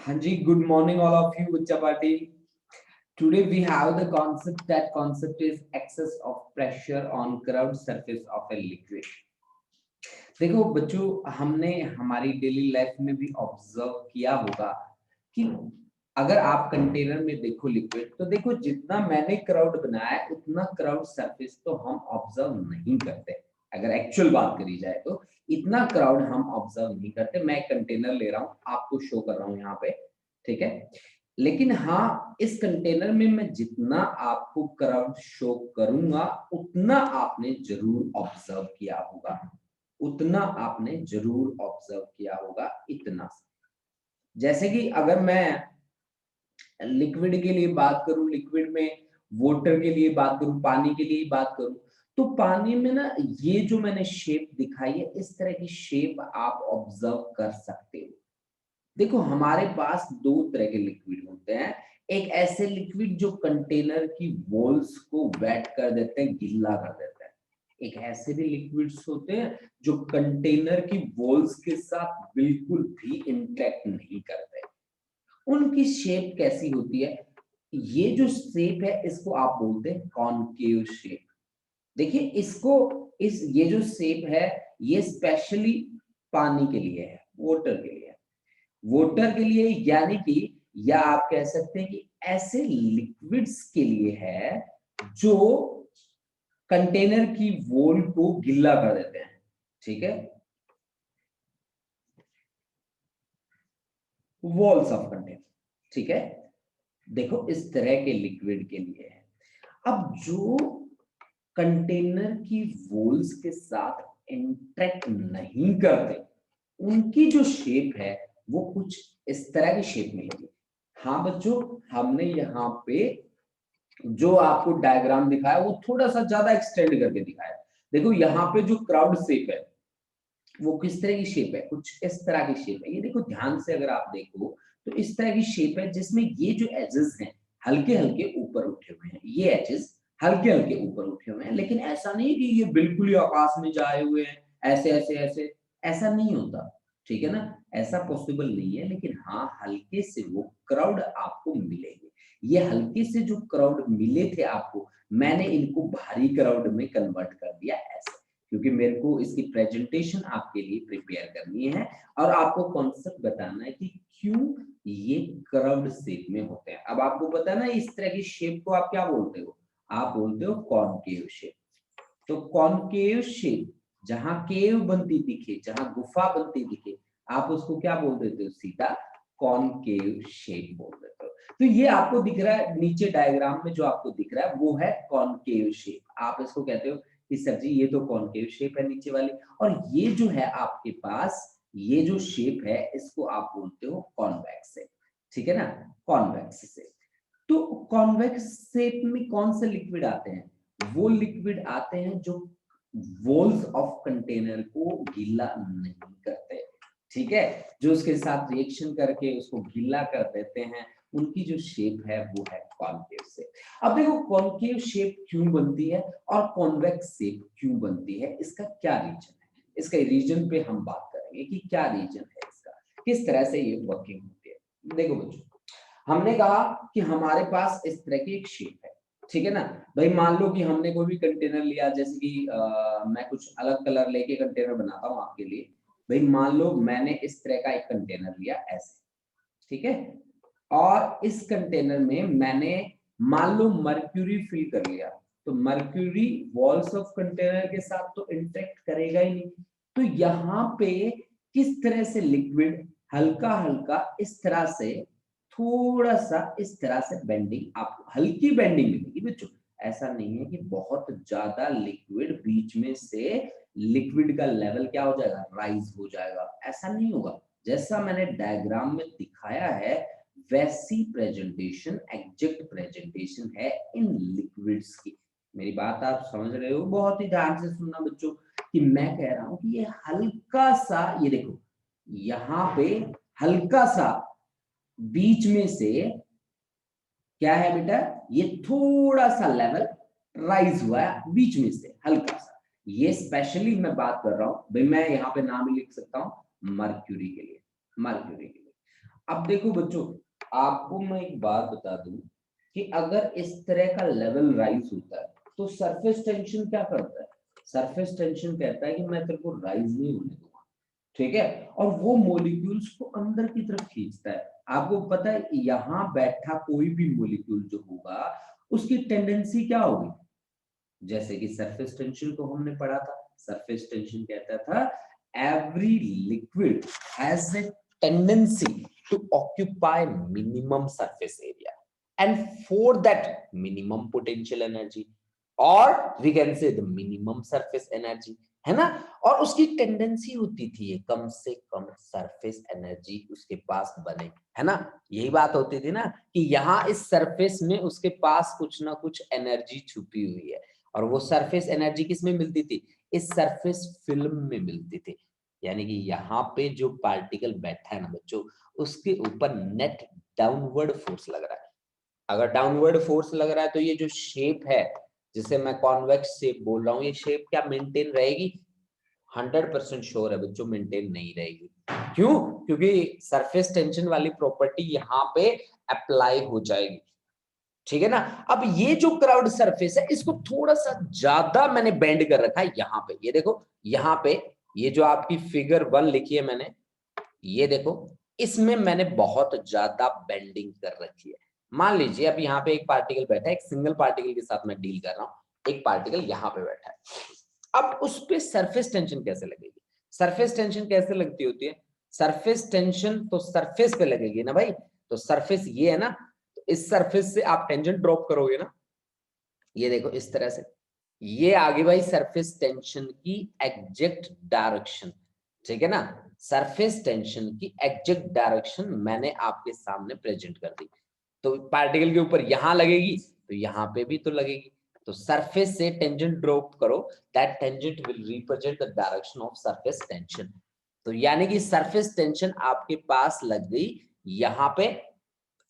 Hanji, good morning all of you, Bachcha Party. Today we have the concept. That concept is excess of pressure on curved surface of a liquid. देखो बच्चों, हमने हमारी daily life में भी observe किया होगा कि अगर आप कंटेनर में देखो लिक्विड, तो देखो जितना मैंने क्राउड बनाया है उतना क्राउड सरफेस तो हम ऑब्जर्व नहीं करते। अगर एक्चुअल बात करी जाए तो इतना क्राउड हम ऑब्जर्व नहीं करते। मैं कंटेनर ले रहा हूँ, आपको शो कर रहा हूँ यहाँ पे, ठीक है। लेकिन हाँ, इस कंटेनर में मैं जितना आपको क्राउड शो करूंगा उतना आपने जरूर ऑब्जर्व किया होगा, उतना आपने जरूर ऑब्जर्व किया होगा, इतना। जैसे कि अगर मैं लिक्विड के लिए बात करूं, लिक्विड में वाटर के लिए बात करूं, पानी के लिए बात करूं, तो पानी में ना ये जो मैंने शेप दिखाई है, इस तरह की शेप आप ऑब्जर्व कर सकते हो। देखो हमारे पास दो तरह के लिक्विड होते हैं। एक ऐसे लिक्विड जो कंटेनर की वॉल्स को वेट कर देते हैं, गीला कर देते हैं। एक ऐसे भी लिक्विड्स होते हैं जो कंटेनर की वॉल्स के साथ बिल्कुल भी इंटरेक्ट नहीं करते। उनकी शेप कैसी होती है? ये जो शेप है इसको आप बोलते हैं कॉनकेव शेप। देखिए इसको, ये जो शेप है ये स्पेशली पानी के लिए है, वाटर के लिए है। वाटर के लिए यानी कि, या आप कह सकते हैं कि ऐसे लिक्विड्स के लिए है जो कंटेनर की वॉल को गीला कर देते हैं, ठीक है। वॉल्स ऑफ कंटेनर, ठीक है। देखो इस तरह के लिक्विड के लिए है। अब जो कंटेनर की वॉल्स के साथ इंटरेक्ट नहीं करते, उनकी जो शेप है वो कुछ इस तरह की शेप मिलेगी। हाँ बच्चों, हमने यहाँ पे जो आपको डायग्राम दिखाया वो थोड़ा सा ज्यादा एक्सटेंड करके दिखाया। देखो यहाँ पे जो क्राउड शेप है वो किस तरह की शेप है, कुछ इस तरह की शेप है। ये देखो ध्यान से अगर आप देखो तो इस तरह की शेप है जिसमें ये जो एजेस हैं हल्के हल्के ऊपर उठे हुए हैं। ये एजेस हल्के हल्के ऊपर उठे हुए हैं, लेकिन ऐसा नहीं कि ये बिल्कुल ही आकाश में जाए हुए हैं, ऐसे ऐसे ऐसे, ऐसा नहीं होता, ठीक है ना। ऐसा पॉसिबल नहीं है, लेकिन हाँ हल्के से वो क्राउड आपको मिलेंगे। ये हल्के से जो क्राउड मिले थे आपको, मैंने इनको भारी क्राउड में कन्वर्ट कर दिया ऐसे, क्योंकि मेरे को इसकी प्रेजेंटेशन आपके लिए प्रिपेयर करनी है और आपको कॉन्सेप्ट बताना है कि क्यों ये कर्व्ड शेप में होते हैं। अब आपको पता है ना इस तरह की शेप को आप क्या बोलते हो? आप बोलते हो कॉनकेव शेप। तो कॉनकेव शेप, जहां केव बनती दिखे, जहां गुफा बनती दिखे, आप उसको क्या बोल देते हो? सीधा कॉनकेव शेप बोल देते हो। तो ये आपको दिख रहा है नीचे डायग्राम में, जो आपको दिख रहा है वो है कॉनकेव शेप। आप इसको कहते हो कि सर जी ये तो कॉनकेव शेप है नीचे वाली, और ये जो है आपके पास ये जो शेप है इसको आप बोलते हो कॉन्वेक्स शेप, ठीक है ना, कॉन्वेक्स शेप। तो कॉन्वेक्स शेप में कौन से लिक्विड आते हैं? वो लिक्विड आते हैं जो वॉल्स ऑफ कंटेनर को गीला नहीं करते, ठीक है। जो उसके साथ रिएक्शन करके उसको गीला कर देते हैं, उनकी जो शेप है वो है कॉन्केव शेप। अब देखो कॉन्केव शेप क्यों बनती है और कॉन्वेक्स शेप क्यों बनती है, इसका क्या रीजन है? इसका रीजन पे हम बात करेंगे कि क्या रीजन है इसका, किस तरह से ये वर्किंग होती है। देखो बच्चों, हमने कहा कि हमारे पास इस तरह की एक शेप है, ठीक है ना भाई। मान लो कि हमने कोई भी कंटेनर लिया, जैसे कि मैं कुछ अलग कलर लेके कंटेनर बनाता हूँ आपके लिए। भाई मान लो मैंने इस तरह का एक कंटेनर लिया ऐसे, ठीक है, और इस कंटेनर में मैंने मान लो मर्क्यूरी फिल कर लिया, तो मर्क्यूरी वॉल्स ऑफ कंटेनर के साथ तो इंटरेक्ट करेगा ही नहीं। तो यहाँ पे किस तरह से लिक्विड हल्का हल्का इस तरह से, थोड़ा सा इस तरह से बेंडिंग, आपको हल्की बेंडिंग मिलेगी बच्चों। ऐसा नहीं है कि बहुत ज्यादा लिक्विड बीच में से लिक्विड का लेवल क्या हो जाएगा, राइज हो जाएगा, ऐसा नहीं होगा। जैसा मैंने डायग्राम में दिखाया है वैसी प्रेजेंटेशन, एग्जैक्ट प्रेजेंटेशन है इन लिक्विड्स की। मेरी बात आप समझ रहे हो? बहुत ही ध्यान से सुनना बच्चों, कि मैं कह रहा हूं कि ये हल्का सा, ये देखो यहाँ पे हल्का सा बीच में से क्या है बेटा, ये थोड़ा सा लेवल राइज हुआ है बीच में से हल्का सा। ये स्पेशली मैं बात कर रहा हूं भाई, मैं यहाँ पे नाम लिख सकता हूं मर्क्यूरी के लिए, मर्क्यूरी के लिए। अब देखो बच्चों, आपको मैं एक बात बता दूं कि अगर इस तरह का लेवल राइज होता है तो सरफेस टेंशन क्या करता है? सरफेस टेंशन कहता है कि मैं तेरे को राइज नहीं होने दूंगा, ठीक है, और वो मॉलिक्यूल्स को अंदर की तरफ खींचता है। आपको पता है यहां बैठा कोई भी मॉलिक्यूल जो होगा उसकी टेंडेंसी क्या होगी? जैसे कि सरफेस टेंशन को हमने पढ़ा था, सरफेस टेंशन कहता था every liquid has a tendency to occupy minimum surface area and for that minimum potential energy, और we can say the minimum surface energy, है ना। और उसकी टेंडेंसी होती थी ये कम से कम सरफेस एनर्जी उसके पास बने, है ना। यही बात होती थी ना कि यहाँ इस सरफेस में उसके पास कुछ ना कुछ एनर्जी छुपी हुई है, और वो सरफेस एनर्जी किस में मिलती थी? इस सरफेस फिल्म में मिलती थी। यानी कि यहाँ पे जो पार्टिकल बैठा है ना बच्चों, उसके ऊपर नेट डाउनवर्ड फोर्स लग रहा है। अगर डाउनवर्ड फोर्स लग रहा है तो ये जो शेप है जिसे मैं कॉन्वेक्स शेप बोल रहा हूँ, ये शेप क्या मेंटेन रहेगी? 100% श्योर है बच्चों, मेंटेन नहीं रहेगी। क्यों? क्योंकि सरफेस टेंशन वाली प्रॉपर्टी यहाँ पे अप्लाई हो जाएगी, ठीक है ना। अब ये जो कर्व्ड सरफेस है इसको थोड़ा सा ज्यादा मैंने बेंड कर रखा है यहाँ पे, ये देखो यहाँ पे, ये जो आपकी फिगर 1 लिखी है मैंने, ये देखो इसमें मैंने बहुत ज्यादा बेंडिंग कर रखी है। मान लीजिए अब यहाँ पे एक पार्टिकल बैठा है, एक सिंगल पार्टिकल के साथ मैं डील कर रहा हूं, एक पार्टिकल यहाँ पे बैठा है। अब उस पे सरफेस टेंशन कैसे लगेगी? सरफेस टेंशन कैसे लगती होती है? सरफेस टेंशन तो सरफेस पे लगेगी ना भाई, तो सरफेस ये है ना, तो इस सरफेस से आप टेंशन ड्रॉप करोगे ना, ये देखो इस तरह से, ये आगे भाई सरफेस टेंशन की एग्जैक्ट डायरेक्शन, ठीक है ना। सरफेस टेंशन की एग्जैक्ट डायरेक्शन मैंने आपके सामने प्रेजेंट कर दी। तो पार्टिकल के ऊपर यहां लगेगी तो यहां पे भी तो लगेगी, तो सरफेस से टेंजेंट ड्रॉप करो, that tangent will represent the direction of surface tension. तो यानी कि सरफेस टेंशन आपके पास लग गई यहां पे,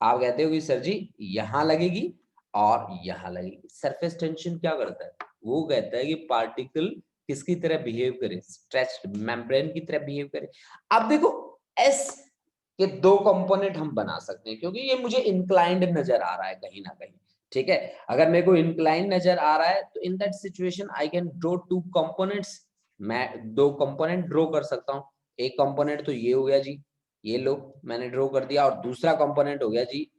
आप कहते हो कि सर जी यहां लगेगी और यहां लगेगी। सरफेस टेंशन क्या करता है? वो कहता है कि पार्टिकल किसकी तरह बिहेव करे? स्ट्रेच्ड मेम्ब्रेन की तरह बिहेव करे। अब देखो एस के दो कंपोनेंट हम बना सकते हैं, क्योंकि ये मुझे इंक्लाइंड नजर आ रहा है कहीं ना कहीं, ठीक है। अगर मेरे को इंक्लाइंड नजर आ रहा है तो इन that situation I can draw two components, मैं दो कंपोनेंट ड्रॉ कर सकता हूँ। एक कंपोनेंट तो ये हो गया जी, ये लो मैंने ड्रॉ कर दिया, और दूसरा कंपोनेंट हो गया जी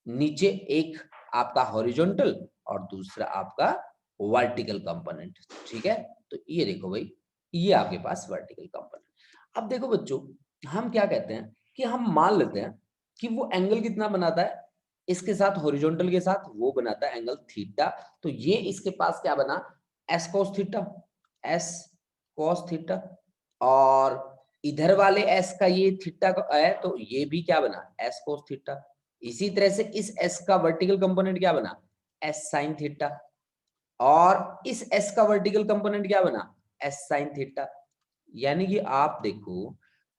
नीचे एक आपका हॉरिजॉन्टल और दूसरा आपका वर्टिकल कंपोनेंट, ठीक है। तो ये देखो भाई, ये आपके पास वर्टिकल कंपोनेंट। अब देखो बच्चों, हम क्या कहते हैं कि हम मान लेते हैं कि वो एंगल कितना बनाता है, इसके साथ हॉरिजॉन्टल के साथ वो बनाता है एंगल थीटा। तो ये इसके पास क्या बना? S cos theta, S cos theta, और इधर वाले एस का ये थीटा है तो ये भी क्या बना? S cos theta. इसी तरह से इस एस का वर्टिकल कंपोनेंट क्या बना? एस साइन थीटा, और इस एस का वर्टिकल कंपोनेंट क्या बना? S sine theta. यानी कि आप देखो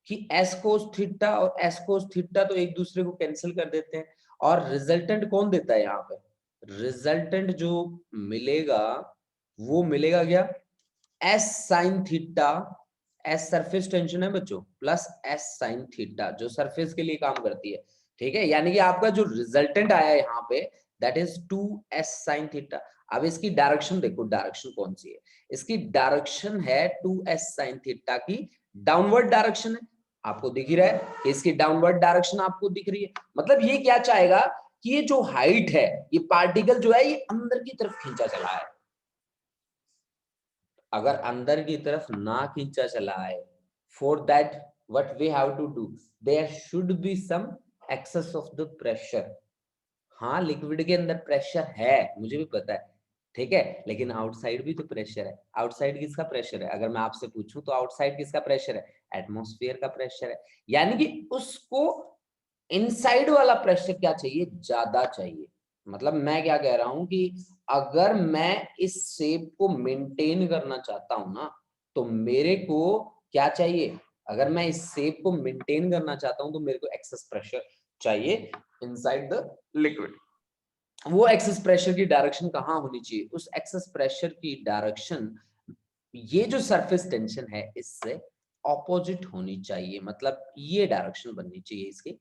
कि एस कोस थीटा और एस कोस थीटा तो एक दूसरे को कैंसिल कर देते हैं, और रिजल्टेंट कौन देता है यहाँ पे? रिजल्टेंट जो मिलेगा वो मिलेगा क्या? S sine theta, S surface tension है बच्चों, प्लस एस साइन थीटा जो सरफेस के लिए काम करती है, ठीक है। यानी कि आपका जो रिजल्टेंट आया है यहाँ पे that is 2s sine theta. अब इसकी डायरेक्शन देखो, डायरेक्शन कौन सी है? इसकी डायरेक्शन है 2s साइन थीटा की डाउनवर्ड डायरेक्शन है, आपको दिख ही रहा है कि इसकी डाउनवर्ड डायरेक्शन आपको दिख रही है। मतलब ये क्या चाहेगा कि ये जो हाइट है, ये पार्टिकल जो है ये अंदर की तरफ खींचा चला है। अगर अंदर की तरफ ना खींचा चला है, for that what we have to do, there should be some excess of the pressure. हाँ लिक्विड के अंदर प्रेशर है, मुझे भी पता है, ठीक है, लेकिन आउटसाइड भी तो प्रेशर है। आउटसाइड किसका प्रेशर है? अगर मैं आपसे पूछूं तो आउटसाइड किसका प्रेशर है? एटमॉस्फेयर का प्रेशर है। यानी कि उसको इनसाइड वाला प्रेशर क्या चाहिए? ज्यादा चाहिए। मतलब मैं क्या कह रहा हूं कि अगर मैं इस शेप को मेंटेन करना चाहता हूं ना, तो मेरे को क्या चाहिए? अगर मैं इस शेप को मेंटेन करना चाहता हूं तो मेरे को एक्सेस प्रेशर चाहिए इनसाइड द लिक्विड। वो एक्सेस प्रेशर की डायरेक्शन कहां होनी चाहिए? उस एक्सेस प्रेशर की डायरेक्शन ये जो सरफेस टेंशन है इससे ऑपोजिट होनी चाहिए, मतलब ये डायरेक्शन बननी चाहिए इसकी,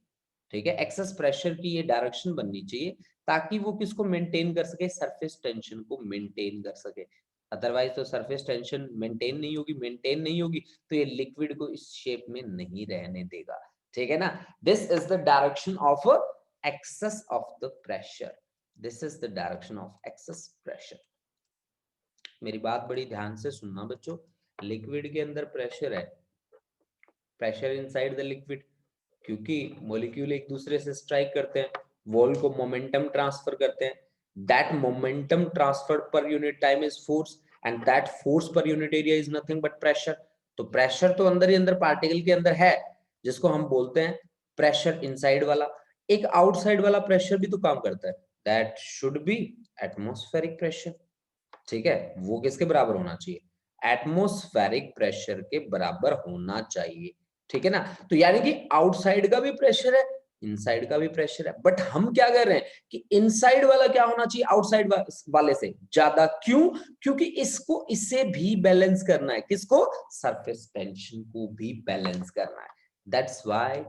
ठीक है। एक्सेस प्रेशर की ये डायरेक्शन बननी चाहिए ताकि वो किसको मेंटेन कर सके, सरफेस टेंशन को मेंटेन कर सके। अदरवाइज तो सरफेस टेंशन मेंटेन नहीं होगी तो ये लिक्विड को इस शेप में नहीं रहने देगा, ठीक है ना। This is the direction of excess of the pressure, this is the direction of excess pressure. मेरी बात बड़ी ध्यान से सुनना बच्चों, लिक्विड के अंदर प्रेशर है, प्रेशर इनसाइड द लिक्विड, क्योंकि मॉलिक्यूल एक दूसरे से स्ट्राइक करते हैं, वॉल को मोमेंटम ट्रांसफर करते हैं, that momentum transfer per unit time is force and that force per unit area is nothing but pressure. तो प्रेशर तो अंदर ही अंदर पार्टिकल के अंदर है, जिसको हम बोलते हैं प्रेशर इनसाइड वाला। एक आउटसाइड वाला प्रेशर भी तो काम करता है, that should be atmospheric pressure, ठीक है। वो किसके बराबर होना चाहिए, एटमॉस्फेरिक प्रेशर के बराबर होना चाहिए, ठीक है ना। तो यानी कि आउटसाइड का भी प्रेशर है, इनसाइड का भी प्रेशर है, बट हम क्या कर रहे हैं कि इनसाइड वाला क्या होना चाहिए आउटसाइड वाले से ज्यादा, क्यों, क्योंकि इसको इससे भी बैलेंस करना है, किसको, सरफेस टेंशन को भी बैलेंस करना है। That's why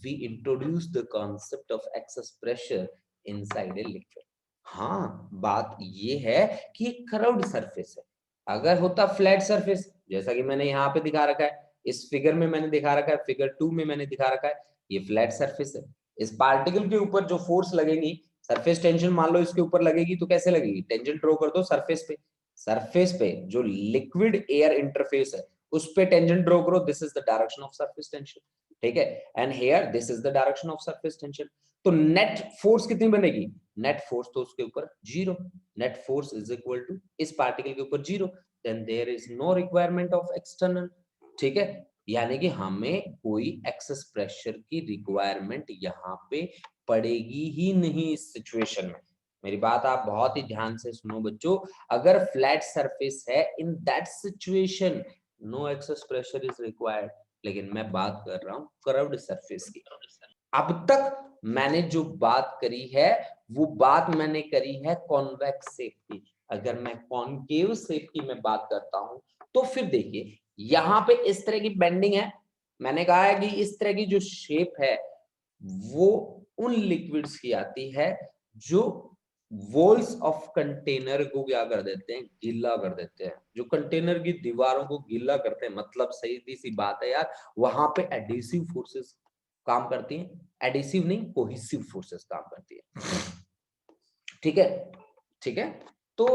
we introduce the concept of excess pressure inside a liquid. हाँ, बात ये है कि ये कर्व्ड सरफेस है। अगर होता फ्लैट सरफेस, जैसा कि मैंने यहाँ पे दिखा रखा है, इस फिगर में मैंने दिखा रखा है, फिगर 2 में मैंने दिखा रखा है, ये फ्लैट सरफेस है। इस पार्टिकल के ऊपर जो फोर्स लगेगी, सरफेस टेंशन मान लो इसके ऊपर लगेगी, तो कैसे लगेगी, टेंजेंट ड्रॉ कर दो सरफेस पे, सरफेस पे जो लिक्विड एयर इंटरफेस है उस पे टेंजेंट ड्रॉ करो, this is the direction of surface tension, ठीक है। And here this is the direction of surface tension. तो नेट फोर्स कितनी बनेगी, नेट फोर्स तो उसके ऊपर zero, net force is equal to इस पार्टिकल के ऊपर zero, then there is no requirement of external, ठीक है। यानी कि हमें कोई एक्सेस प्रेशर की रिक्वायरमेंट यहाँ पे पड़ेगी ही नहीं इस सिचुएशन में। मेरी बात आप बहुत ही ध्यान से सुनो बच्चों, अगर फ्लैट सरफेस है in that situation no excess pressure is required, लेकिन मैं बात कर रहा हूं कर्व्ड सरफेस की। अब तक मैंने जो बात करी है वो बात मैंने करी है कॉन्वेक्स शेप की। अगर मैं कॉनकेव शेप की मैं बात करता हूं तो फिर देखिए यहां पे इस तरह की बेंडिंग है, मैंने कहा है कि इस तरह की जो शेप है वो उन लिक्विड्स की आती है जो वॉल्स ऑफ कंटेनर को क्या कर देते हैं, गीला कर देते हैं, जो कंटेनर की दीवारों को गीला करते हैं। मतलब सही सी बात है यार, वहां पे एडिसिव फोर्सेस काम करती हैं, एडिसिव नहीं कोहेसिव फोर्सेस काम करती है, ठीक है, ठीक है। तो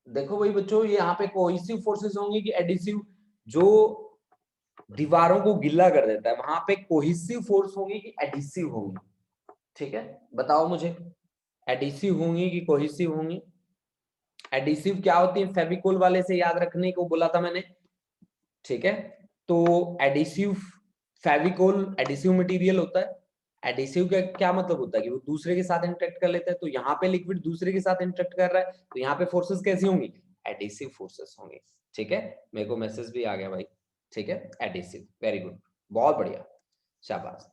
देखो भाई बच्चों, ये यहाँ पे कोहेसिव फोर्सेस होंगी कि एडिसिव, जो दीवारों को गिल्ला कर देता है वहां पे कोहेसिव फोर्स होंगी कि एडिसिव होंगी, ठीक है। बताओ मुझे, एडिसिव होंगी कि कोहेसिव होंगी। एडिसिव क्या होती है, फेविकोल वाले से याद रखने को बोला था मैंने, ठीक है। तो एडिसिव, फेविकोल एडिसिव मटेरियल होता है। एडिसिव का क्या मतलब होता है कि वो दूसरे के साथ इंटरेक्ट कर लेता है, तो यहाँ पे लिक्विड दूसरे के साथ इंटरेक्ट कर रहा है तो यहाँ पे फोर्सेस कैसी होंगी, एडिसिव फोर्सेस होंगी, ठीक है। मेरे को मैसेज भी आ गया भाई, ठीक है, एडिसिव, वेरी गुड, बहुत बढ़िया, शाबाश।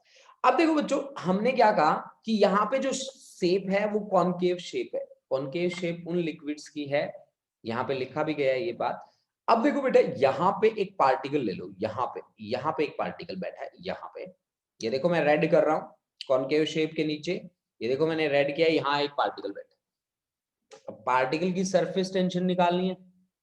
अब देखो बच्चों, हमने क्या कहा कि यहाँ पे जो शेप है वो कॉनकेव शेप है, कॉनकेव शेप उन लिक्विड्स की है, यहाँ पे लिखा भी गया है ये बात। अब देखो बेटा, यहाँ पे एक पार्टिकल ले लो, यहाँ पे एक पार्टिकल बैठा है, यहाँ पे, ये देखो मैं रेड कर रहा हूँ कॉनकेव शेप के नीचे, ये देखो मैंने रेड किया, यहाँ एक पार्टिकल बैठा है। अब पार्टिकल की सरफेस टेंशन निकालनी है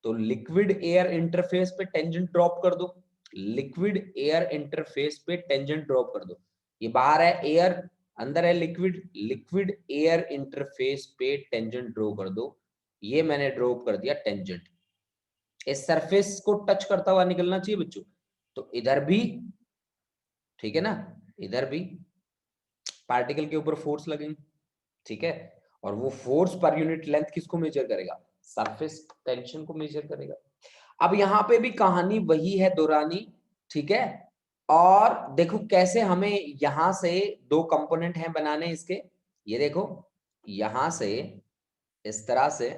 तो लिक्विड एयर इंटरफेस पे टेंजेंट ड्रॉप कर दो, लिक्विड एयर इंटरफेस पे टेंजेंट ड्रॉप कर दो। ये बाहर है एयर, अंदर है लिक्विड, लिक्विड एयर इंटरफेस पे टेंजेंट ड्रॉ कर दो, ये मैंने ड्रॉप कर दिया टेंजेंट, इस सरफेस को टच करता हुआ निकलना चाहिए बच्चों। तो इधर भी, ठीक है ना, इधर भी पार्टिकल के ऊपर फोर्स लगेंगे, ठीक है। और वो फोर्स पर यूनिट लेंथ किसको मेजर करेगा, सरफेस टेंशन को मेजर करेगा। अब यहाँ पे भी कहानी वही है दोहरानी, ठीक है। और देखो कैसे हमें यहां से दो कंपोनेंट हैं बनाने इसके, ये देखो यहां से इस तरह से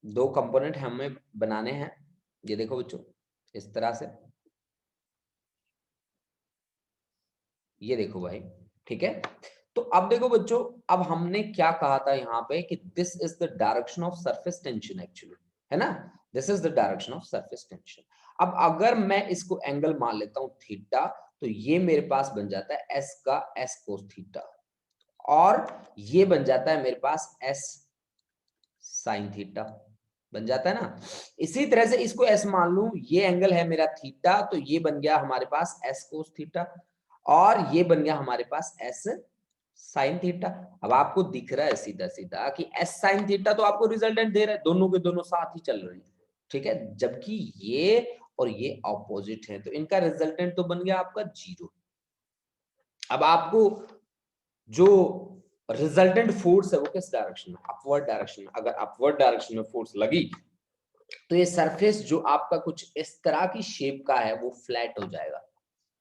दो कंपोनेंट हमें बनाने हैं, ये देखो बच्चों इस तरह से, ये देखो भाई, ठीक है। तो अब देखो बच्चों, अब हमने क्या कहा था यहाँ पे कि this is the direction of surface tension actually, है ना। This is the direction of surface tension. अब अगर मैं इसको एंगल मान लेता हूं थीटा, तो ये मेरे पास बन जाता है एस का एस कोस थीटा, और ये बन जाता है मेरे पास एस साइन थीटा, बन जाता है ना। इसी तरह से इसको एस मान लूं, ये एंगल है मेरा थीटा, तो ये बन गया हमारे पास एस कोस थीटा, और ये बन गया हमारे पास एस साइन थीटा। अब आपको दिख रहा है सीधा सीधा कि एस साइन थीटा तो आपको रिजल्टेंट दे रहा है, दोनों के दोनों साथ ही चल रहे हैं, ठीक है, जबकि ये और ये ऑपोजिट है, तो इनका रिजल्टेंट तो बन गया आपका 0। अब आपको जो रिजल्टेंट फोर्स है वो किस डायरेक्शन में, अपवर्ड डायरेक्शन में, अगर अपवर्ड डायरेक्शन में फोर्स लगी तो ये सरफेस जो आपका कुछ इस तरह की शेप का है वो फ्लैट हो जाएगा,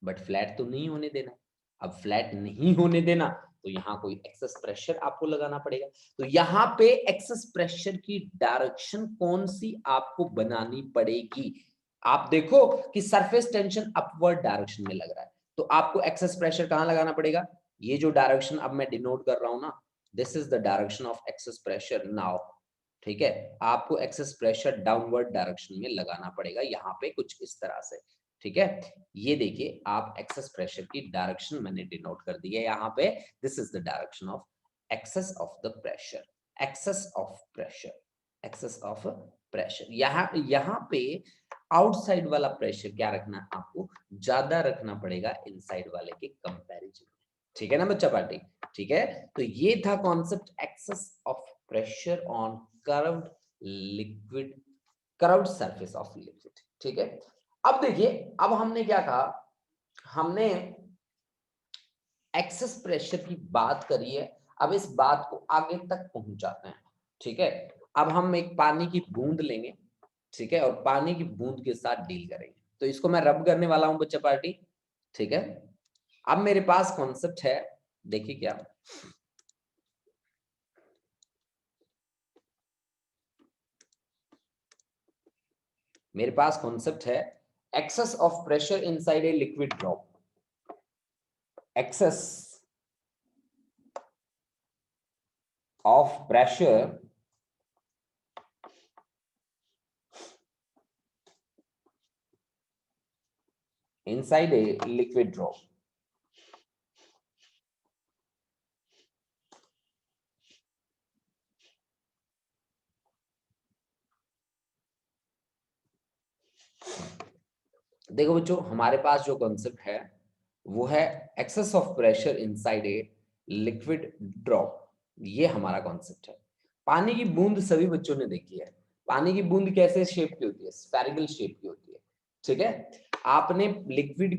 बट फ्लैट तो नहीं होने देना। अब फ्लैट नहीं होने देना तो यहाँ कोई एक्सेस प्रेशर आपको लगाना पड़ेगा। तो यहाँ पे एक्सेस प्रेशर की डायरेक्शन कौन सी आपको बनानी पड़ेगी। आप देखो कि सरफेस टेंशन अपवर्ड डायरेक्शन में लग रहा है, तो आपको एक्सेस प्रेशर कहां लगाना पड़ेगा, ये जो डायरेक्शन अब मैं डिनोट कर रहा हूं ना, this is the direction of excess pressure now, ठीक है। आपको एक्सेस प्रेशर डाउनवर्ड डायरेक्शन में लगाना पड़ेगा, यहाँ पे कुछ इस तरह से, ठीक है। ये देखिए आप एक्सेस प्रेशर की डायरेक्शन मैंने डिनोट कर दी है यहाँ पे, this is the direction of excess of the pressure, excess of pressure, excess of pressure. यहाँ पे आउटसाइड वाला प्रेशर क्या रखना है, आपको ज्यादा रखना पड़ेगा इनसाइड वाले के कंपैरिजन में, ठीक है ना बच्चा पार्टी, ठीक है। तो ये था concept excess of pressure on curved liquid, curved surface of liquid, ठीक है। अब देखिए, अब हमने क्या कहा, हमने एक्सेस प्रेशर की बात करी है, अब इस बात को आगे तक पहुंचाते हैं, ठीक है। अब हम एक पानी की बूंद लेंगे, ठीक है, और पानी की बूंद के साथ डील करेंगे, तो इसको मैं रब करने वाला हूं बच्चा पार्टी, ठीक है। अब मेरे पास कॉन्सेप्ट है, देखिए क्या, मेरे पास कॉन्सेप्ट है excess of pressure inside a liquid drop, excess of pressure inside a liquid drop. देखो बच्चों, हमारे पास जो कॉन्सेप्ट है वो है excess of pressure inside a liquid drop, ये हमारा कॉन्सेप्ट है। पानी की बूंद सभी बच्चों ने देखी है, पानी की बूंद कैसे शेप की होती है, स्फेरिकल शेप की होती है, ठीक है। आपने लिक्विड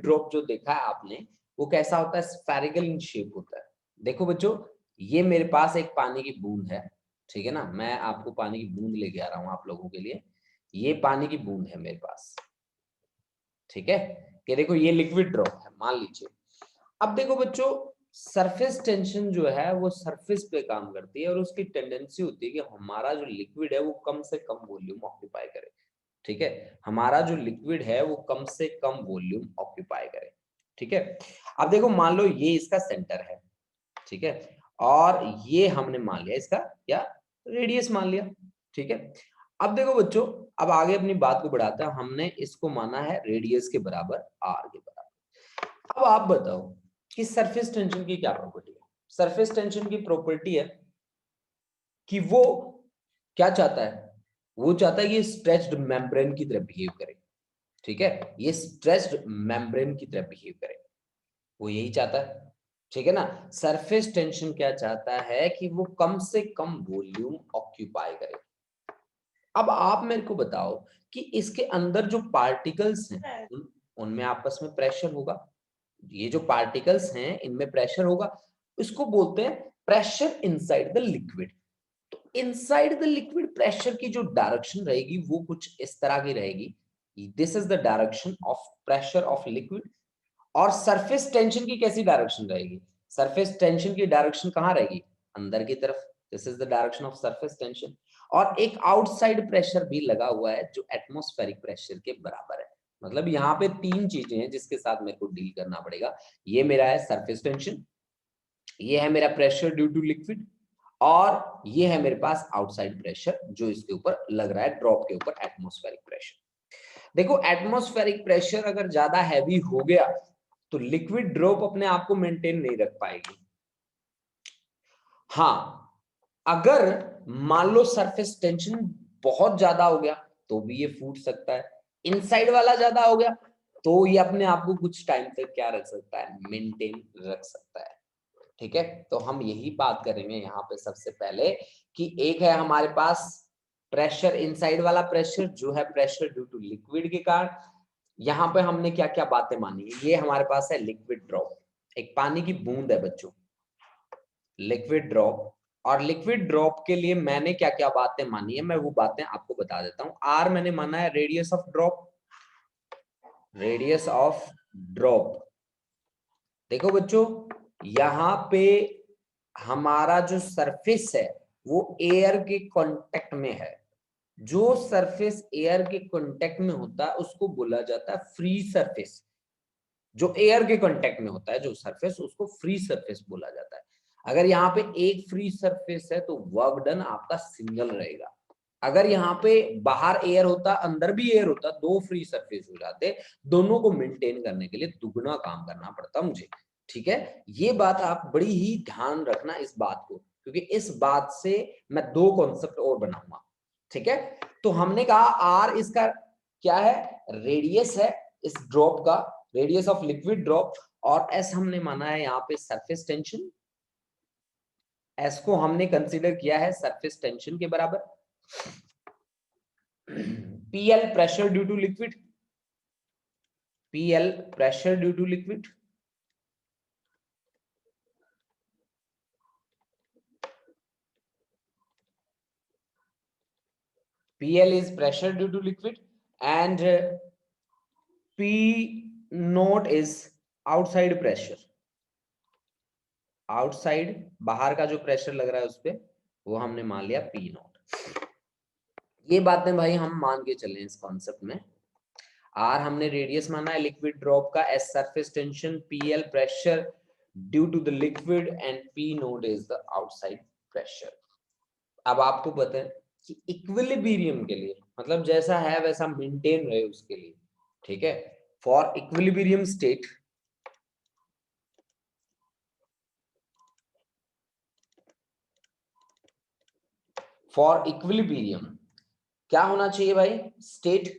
ड्रॉप जो देखा है आपने, वो कैसा होता है, स्फेरिकल इन शेप होता है। देखो बच्चों, ये मेरे पास एक पानी की बूंद है, ठीक है ना, मैं आपको पानी की बूंद लेके आ रहा हूं आप लोगों के लिए, ये पानी की बूंद है मेरे पास, ठीक है, कि देखो ये लिक्विड ड्रॉप है मान लीजिए। अब देखो बच्चों, सरफेस टेंशन जो है वो सरफेस पे काम करती है, और उसकी टेंडेंसी होती है कि हमारा जो लिक्विड है वो कम से कम वॉल्यूम ऑक्यूपाई करे, ठीक है, हमारा जो लिक्विड है वो कम से कम वॉल्यूम ऑक्यूपाई करे, ठीक है। अब देखो, मान लो ये इसका सेंटर है, ठीक है, और ये हमने मान लिया इसका क्या, रेडियस मान लिया, ठीक है। अब देखो बच्चों, अब आगे अपनी बात को बढ़ाते हैं, हमने इसको माना है रेडियस के बराबर, आर के बराबर। अब आप बताओ कि सरफेस टेंशन की क्या प्रॉपर्टी है। सरफेस टेंशन की प्रॉपर्टी है कि वो क्या चाहता है, वो चाहता है कि स्ट्रेच्ड मेम्ब्रेन की तरह बिहेव करे, ठीक है, ये स्ट्रेच्ड मेम्ब्रेन की तरह बिहेव करे, वो यही चाहता है, ठीक है ना। सरफेस टेंशन क्या चाहता है कि वो कम से कम वॉल्यूम ऑक्यूपाई करे। अब आप मेरे को बताओ कि इसके अंदर जो पार्टिकल्स हैं उनमें आपस में प्रेशर होगा, ये जो पार्टिकल्स हैं इनमें प्रेशर होगा, इसको बोलते हैं प्रेशर इनसाइड द लिक्विड। तो इनसाइड द लिक्विड प्रेशर की जो डायरेक्शन रहेगी वो कुछ इस तरह की रहेगी, this is the direction of pressure of liquid. और सरफेस टेंशन की कैसी डायरेक्शन रहेगी, सरफेस टेंशन की डायरेक्शन कहां रहेगी, अंदर की तरफ, this is the direction of surface tension. और एक आउटसाइड प्रेशर भी लगा हुआ है जो एटमॉस्फेरिक प्रेशर के बराबर है। मतलब यहाँ पे तीन चीजें हैं जिसके साथ मेरे को डील करना पड़ेगा, ये मेरा है सरफेस टेंशन, ये है मेरा प्रेशर ड्यू टू लिक्विड, और ये है मेरे पास आउटसाइड प्रेशर जो इसके ऊपर लग रहा है, ड्रॉप के ऊपर एटमॉस्फेरिक प्रेशर। देखो एटमॉस्फेरिक प्रेशर अगर ज्यादा हैवी हो गया तो लिक्विड ड्रॉप अपने आप को मेंटेन नहीं रख पाएगी। हाँ, अगर मान लो सरफेस टेंशन बहुत ज्यादा हो गया तो भी ये फूट सकता है, इनसाइड वाला ज्यादा हो गया तो ये अपने आप को कुछ टाइम तक क्या रख सकता है, मेंटेन रख सकता है। ठीक है, तो हम यही बात करेंगे यहाँ पे सबसे पहले कि एक है हमारे पास प्रेशर, इनसाइड वाला प्रेशर जो है प्रेशर ड्यू टू लिक्विड के कारण। यहाँ पे हमने क्या क्या बातें मानी है, ये हमारे पास है लिक्विड ड्रॉप, एक पानी की बूंद है बच्चों, लिक्विड ड्रॉप। और लिक्विड ड्रॉप के लिए मैंने क्या क्या बातें मानी है मैं वो बातें आपको बता देता हूं। आर मैंने माना है radius of drop, radius of drop. देखो बच्चों यहाँ पे हमारा जो सरफेस है वो एयर के कांटेक्ट में है, जो सरफेस एयर के कांटेक्ट में होता है उसको बोला जाता है फ्री सरफेस। जो एयर के कांटेक्ट में होता है जो सरफेस उसको फ्री सरफेस बोला जाता है। अगर यहाँ पे एक फ्री सरफेस है तो वर्क डन आपका सिंगल रहेगा। अगर यहाँ पे बाहर एयर होता अंदर भी एयर होता दो फ्री सरफेस हो जाते, दोनों को मेंटेन करने के लिए दुगना काम करना पड़ता मुझे। ठीक है, ये बात आप बड़ी ही ध्यान रखना इस बात को, क्योंकि इस बात से मैं दो कॉन्सेप्ट और बनाऊंगा। ठीक है, तो हमने कहा आर इसका क्या है, रेडियस है इस ड्रॉप का, रेडियस ऑफ लिक्विड ड्रॉप, और एस हमने माना है यहाँ पे सरफेस टेंशन, एस को हमने कंसीडर किया है सरफेस टेंशन के बराबर। PL pressure due to liquid, PL pressure due to liquid, PL is pressure due to liquid and P naught is outside pressure, outside बाहर का जो प्रेशर लग रहा है उस पे वो हमने मान लिया P नॉट। ये बातें भाई हम मान के चले इस कॉन्सेप्ट में। आर हमने रेडियस माना है लिक्विड ड्रॉप का, S surface tension, PL pressure due to the liquid and P naught is the outside pressure. अब आपको पता है कि इक्विलिब्रियम के लिए मतलब जैसा है वैसा मेंटेन रहे उसके लिए, ठीक है, for equilibrium state for equilibrium क्या होना चाहिए भाई, स्टेट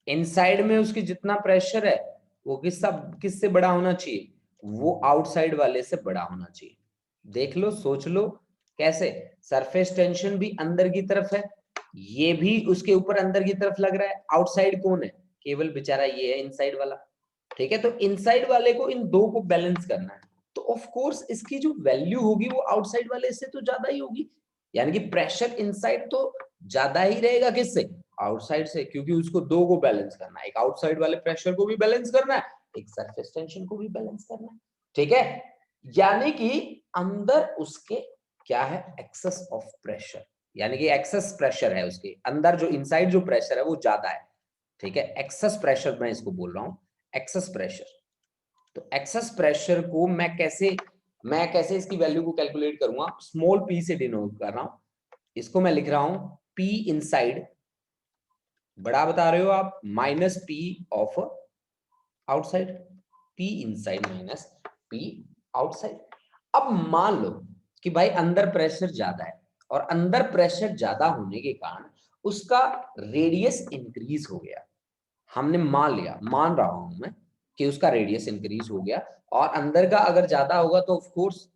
इनसाइड में उसकी जितना प्रेशर है वो किससे बड़ा होना चाहिए, वो आउटसाइड वाले से बड़ा होना चाहिए। देख लो सोच लो कैसे, सरफेस टेंशन भी अंदर की तरफ है, ये भी उसके ऊपर अंदर की तरफ लग रहा है, आउटसाइड कौन है, केवल बेचारा ये है इनसाइड वाला। ठीक है, तो इनसाइड वाले को इन दो को बैलेंस करना है, तो ऑफ कोर्स इसकी जो वैल्यू होगी वो आउटसाइड वाले से तो ज्यादा ही होगी, यानी कि प्रेशर इनसाइड तो ज्यादा ही रहेगा किससे, आउटसाइड से, क्योंकि उसको दो को बैलेंस करना है, एक आउटसाइड वाले प्रेशर को भी बैलेंस करना है, एक सरफेस टेंशन को भी बैलेंस करना है। ठीक है, यानी कि अंदर उसके क्या है, एक्सेस ऑफ प्रेशर, यानी कि एक्सेस प्रेशर है उसके अंदर, जो इनसाइड जो प्रेशर है वो ज्यादा है। ठीक है, एक्सेस प्रेशर मैं इसको बोल रहा हूं, एक्सेस प्रेशर। तो एक्सेस प्रेशर को मैं कैसे इसकी वैल्यू को कैलकुलेट करूंगा, स्मॉल p से डिनोट कर रहा हूं, इसको मैं लिख रहा हूं p इनसाइड, बड़ा बता रहे हो आप, minus p of outside, p inside minus p outside. अब मान लो कि भाई अंदर प्रेशर ज्यादा है और अंदर प्रेशर ज्यादा होने के कारण उसका रेडियस इंक्रीज हो गया, हमने मान रहा हूं मैं कि उसका रेडियस इंक्रीज हो गया, और अंदर का अगर ज्यादा होगा तो ऑफ कोर्स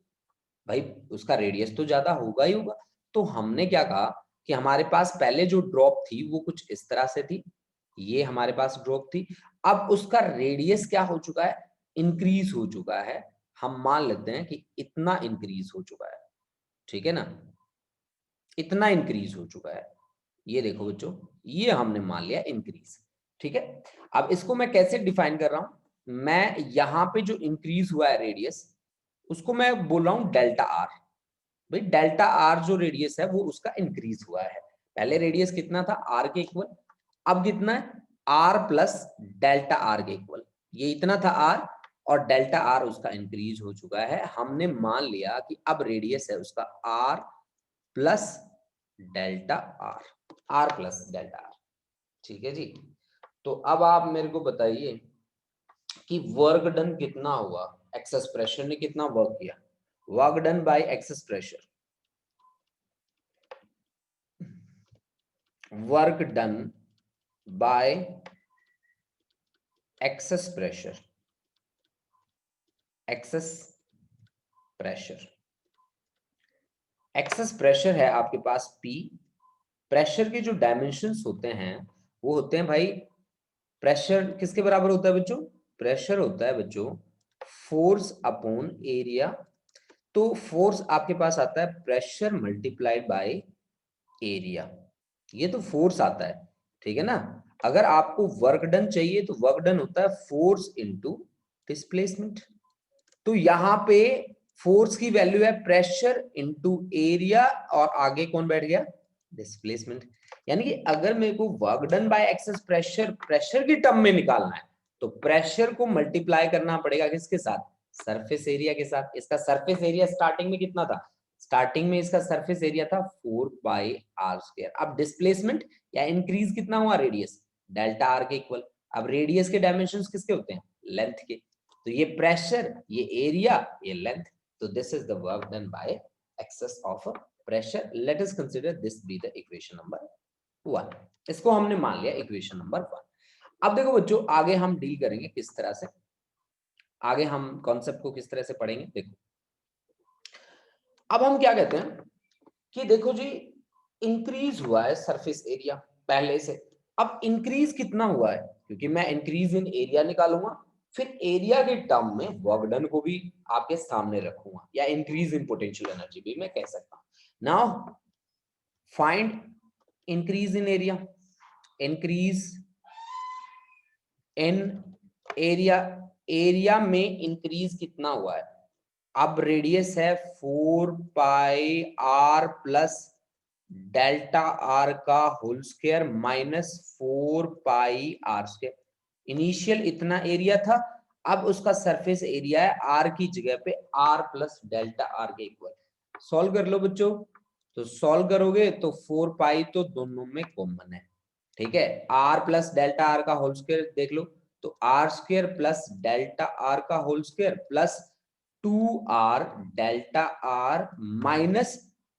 भाई उसका रेडियस तो ज्यादा होगा ही होगा। तो हमने क्या कहा कि हमारे पास पहले जो ड्रॉप थी वो कुछ इस तरह से थी, ये हमारे पास ड्रॉप थी, अब उसका रेडियस क्या हो चुका है, इंक्रीज हो चुका है, हम मान लेते हैं कि इतना इंक्रीज हो चुका है। ठीक है ना, इतना इंक्रीज हो चुका है, ये देखो बच्चों, ये हमने मान लिया इंक्रीज। ठीक है, अब इसको मैं कैसे डिफाइन कर रहा हूं, मैं यहां पे जो इंक्रीज हुआ है रेडियस उसको मैं बोल रहा हूं डेल्टा आर। भाई डेल्टा आर जो रेडियस है वो उसका इंक्रीज हुआ है, पहले रेडियस कितना था आर के इक्वल, अब कितना है आर प्लस डेल्टा आर के इक्वल, ये इतना था आर, और डेल्टा आर उसका इंक्रीज हो चुका है। हमने मान लिया कि अब रेडियस है उसका R plus delta R, R plus delta R. ठीक है जी। तो अब आप मेरे को बताइए कि वर्क डन कितना हुआ, एक्सेस प्रेशर ने कितना वर्क किया। Work done by excess pressure, work done by excess pressure, excess pressure, excess pressure है आपके पास P। प्रेशर के जो डायमेंशंस होते हैं वो होते हैं भाई, प्रेशर किसके बराबर होता है बच्चों, प्रेशर होता है बच्चों फोर्स अपॉन एरिया। तो फोर्स आपके पास आता है प्रेशर मल्टीप्लाइड बाय एरिया, ये तो फोर्स आता है, ठीक है ना। अगर आपको वर्क डन चाहिए तो वर्क डन होता है फोर्स इनटू डिस्प्लेसमेंट। तो यहां पे फोर्स की वैल्यू है प्रेशर इनटू एरिया और आगे कौन बैठ गया, डिस्प्लेसमेंट। यानी कि अगर मेरे को work done by excess pressure pressure की टर्म में निकालना है तो प्रेशर को मल्टीप्लाई करना पड़ेगा किसके साथ, सरफेस एरिया के साथ। इसका सरफेस एरिया स्टार्टिंग में कितना था, स्टार्टिंग में इसका सरफेस एरिया था 4 पाई आर स्क्वायर। अब डिस्प्लेसमेंट या इंक्रीज कितना हुआ, रेडियस, डेल्टा आर के इक्वल। अब रेडियस के डायमेंशंस किसके होते हैं, लेंथ के। तो ये प्रेशर, ये एरिया, ये लेंथ। तो this is the work done by access of pressure. Let us consider this be the equation number 1। इसको हमने मान लिया इक्वेशन नंबर 1। अब देखो बच्चों आगे हम डील करेंगे किस तरह से, आगे हम कॉन्सेप्ट को किस तरह से पढ़ेंगे। देखो अब हम क्या कहते हैं कि देखो जी इंक्रीज हुआ है सरफेस एरिया पहले से। अब इंक्रीज कितना हुआ है, क्योंकि मैं इंक्रीज इन एरिया निकालूंगा, फिर एरिया के टर्म में वर्क डन को भी आपके सामने रखूंगा, या इंक्रीज इन पोटेंशियल एनर्जी भी मैं कह सकता हूं। Now find increase in area, increase in area, area में इंक्रीज कितना हुआ है। अब रेडियस है 4 pi R plus delta R का whole square minus 4 pi R square. Initial इतना एरिया था, अब उसका सरफेस एरिया है आर की जगह पे आर प्लस डेल्टा आर के इक्वल। सॉल्व कर लो बच्चों, तो सॉल्व करोगे तो 4 पाई तो दोनों में कॉमन है, ठीक है। आर प्लस डेल्टा आर का होल स्क्वायर देख लो, तो R square plus delta R का whole square plus 2r delta R minus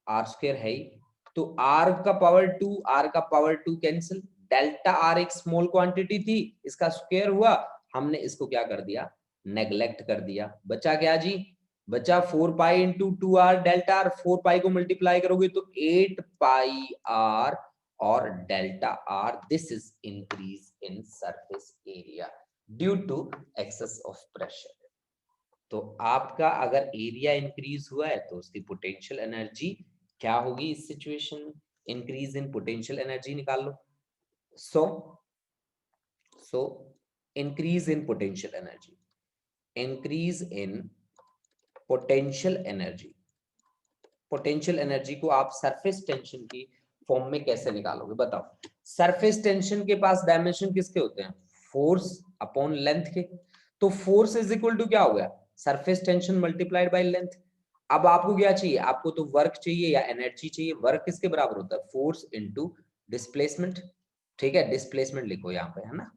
R square है ही। तो r का पावर 2, r का पावर 2 कैंसिल, डेल्टा आर एक स्मॉल क्वांटिटी थी, इसका स्क्वायर हुआ, हमने इसको क्या कर दिया, नेग्लेक्ट कर दिया। बचा क्या जी, बचा 4 pi into 2r delta R. 4 pi को मल्टीप्लाई करोगे तो 8 पाई आर और delta R. This is increase in surface area due to excess of pressure. तो आपका अगर एरिया इंक्रीज हुआ है तो उसकी पोटेंशियल एनर्जी क्या होगी इस सिचुएशन में, इंक्रीज इन पोटेंशियल एनर्जी निकाल लो। So increase in potential energy, increase in potential energy, potential energy को आप सरफेस टेंशन की फॉर्म में कैसे निकालोगे बताओ। सरफेस टेंशन के पास डायमेंशन किसके होते हैं, फोर्स अपॉन लेंथ के। तो फोर्स इज इक्वल टू क्या हो गया, surface tension multiplied by length. अब आपको क्या चाहिए, आपको तो वर्क चाहिए या एनर्जी चाहिए। वर्क किसके बराबर होता है, फोर्स इनटू डिस्प्लेसमेंट, ठीक है। डिस्प्लेसमेंट लिखो यहाँ पे, है ना।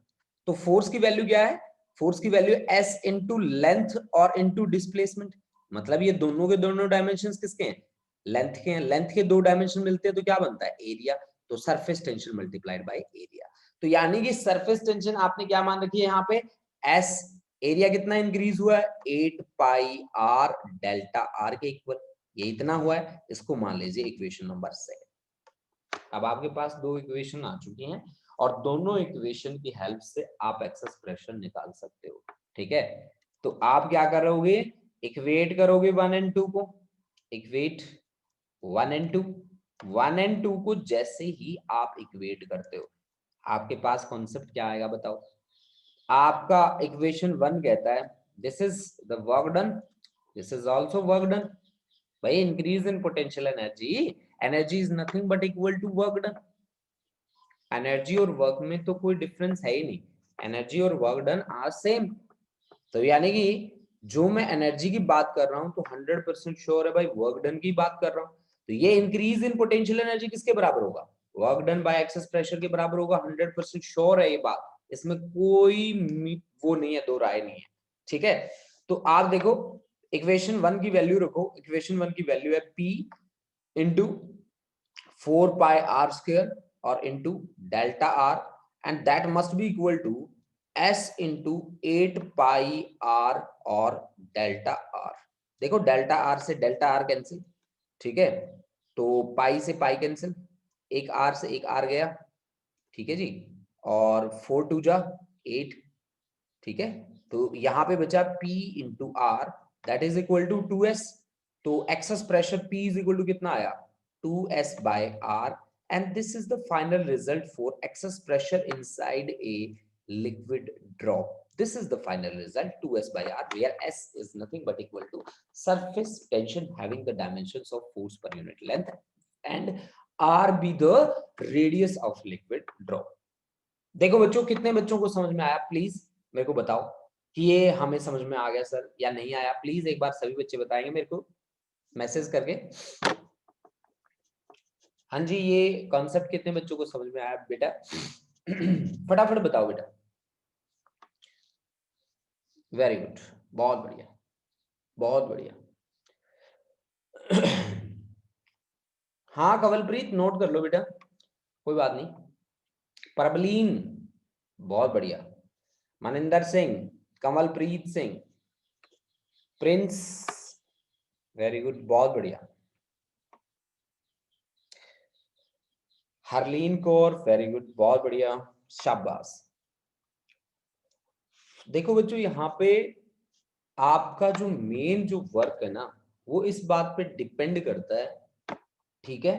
तो फोर्स की वैल्यू क्या है, फोर्स की वैल्यू एस इनटू लेंथ और इनटू डिस्प्लेसमेंट। मतलब ये दोनों के दोनों डायमेंशंस किसके हैं, लेंथ के हैं। लेंथ के दो डायमेंशन मिलते हैं तो क्या बनता है, एरिया। तो surface tension multiplied by area. तो यानी कि सरफेस टेंशन आपने क्या मान रखी है यहाँ पे, एस। एरिया कितना इंक्रीज हुआ है, 8 पाई आर डेल्टा आर के इक्वल, ये इतना हुआ है। इसको मान लीजिए इक्वेशन नंबर 7। अब आपके पास दो इक्वेशन आ चुकी हैं और दोनों इक्वेशन की हेल्प से आप एक्सेस प्रेशर निकाल सकते हो, ठीक है। तो आप क्या करोगे, इक्वेट करोगे 1 एंड 2 को, इक्वेट 1 एंड 2। 1 एंड 2 को जैसे ही आप इक्वेट करते हो आपके पास कॉन्सेप्ट क्या आएगा बताओ। आपका इक्वेशन 1 कहता है this is the work done, this is also work done. भाई increase in potential energy, energy is nothing but equal to work done. Energy और वर्क में तो कोई डिफरेंस है ही नहीं, एनर्जी और वर्क डन आर सेम। तो यानी कि जो मैं एनर्जी की बात कर रहा हूं तो 100% श्योर है भाई वर्क डन की बात कर रहा हूं, तो ये इंक्रीज इन पोटेंशियल एनर्जी किसके बराबर होगा, work done by access pressure के बराबर होगा। 100% श्योर है ये बात, इसमें कोई वो नहीं है, दो राय नहीं है। ठीक है, तो आप देखो इक्वेशन 1 की वैल्यू रखो, इक्वेशन 1 की वैल्यू है P into 4 pi R square और into delta R, and that must be equal to S into 8 pi R और डेल्टा आर। देखो डेल्टा आर से डेल्टा आर कैंसिल, ठीक है, तो पाई से पाई कैंसिल, एक आर से एक आर गया, ठीक है जी, और 4 टू जा 8, ठीक है, तो यहां पे बचा P into R that is equal to 2S। तो excess pressure P is equal to कितना आया, 2S by R, and this is the final result for excess pressure inside a liquid drop. This is the final result, 2S by R, where S is nothing but equal to surface tension having the dimensions of force per unit length, and R be the radius of liquid drop. देखो बच्चों, कितने बच्चों को समझ में आया, please मेरे को बताओ कि ये हमें समझ में आ गया सर या नहीं आया। प्लीज एक बार सभी बच्चे बताएंगे मेरे को मैसेज करके। हाँ जी, ये कॉन्सेप्ट कितने बच्चों को समझ में आया बेटा? फटाफट बताओ बेटा। वेरी गुड, बहुत बढ़िया, बहुत बढ़िया। हाँ कवलप्रीत, नोट कर लो बेटा, कोई बात नहीं। परबलीन, बहुत बढ़िया। Maninder Singh, Kamalpreet Singh, Prince, very good, बहुत बढ़िया। हरलीन कौर, वेरी गुड, बहुत बढ़िया, शाबाश। देखो बच्चों, यहाँ पे आपका जो मेन जो वर्क है ना, वो इस बात पे डिपेंड करता है, ठीक है,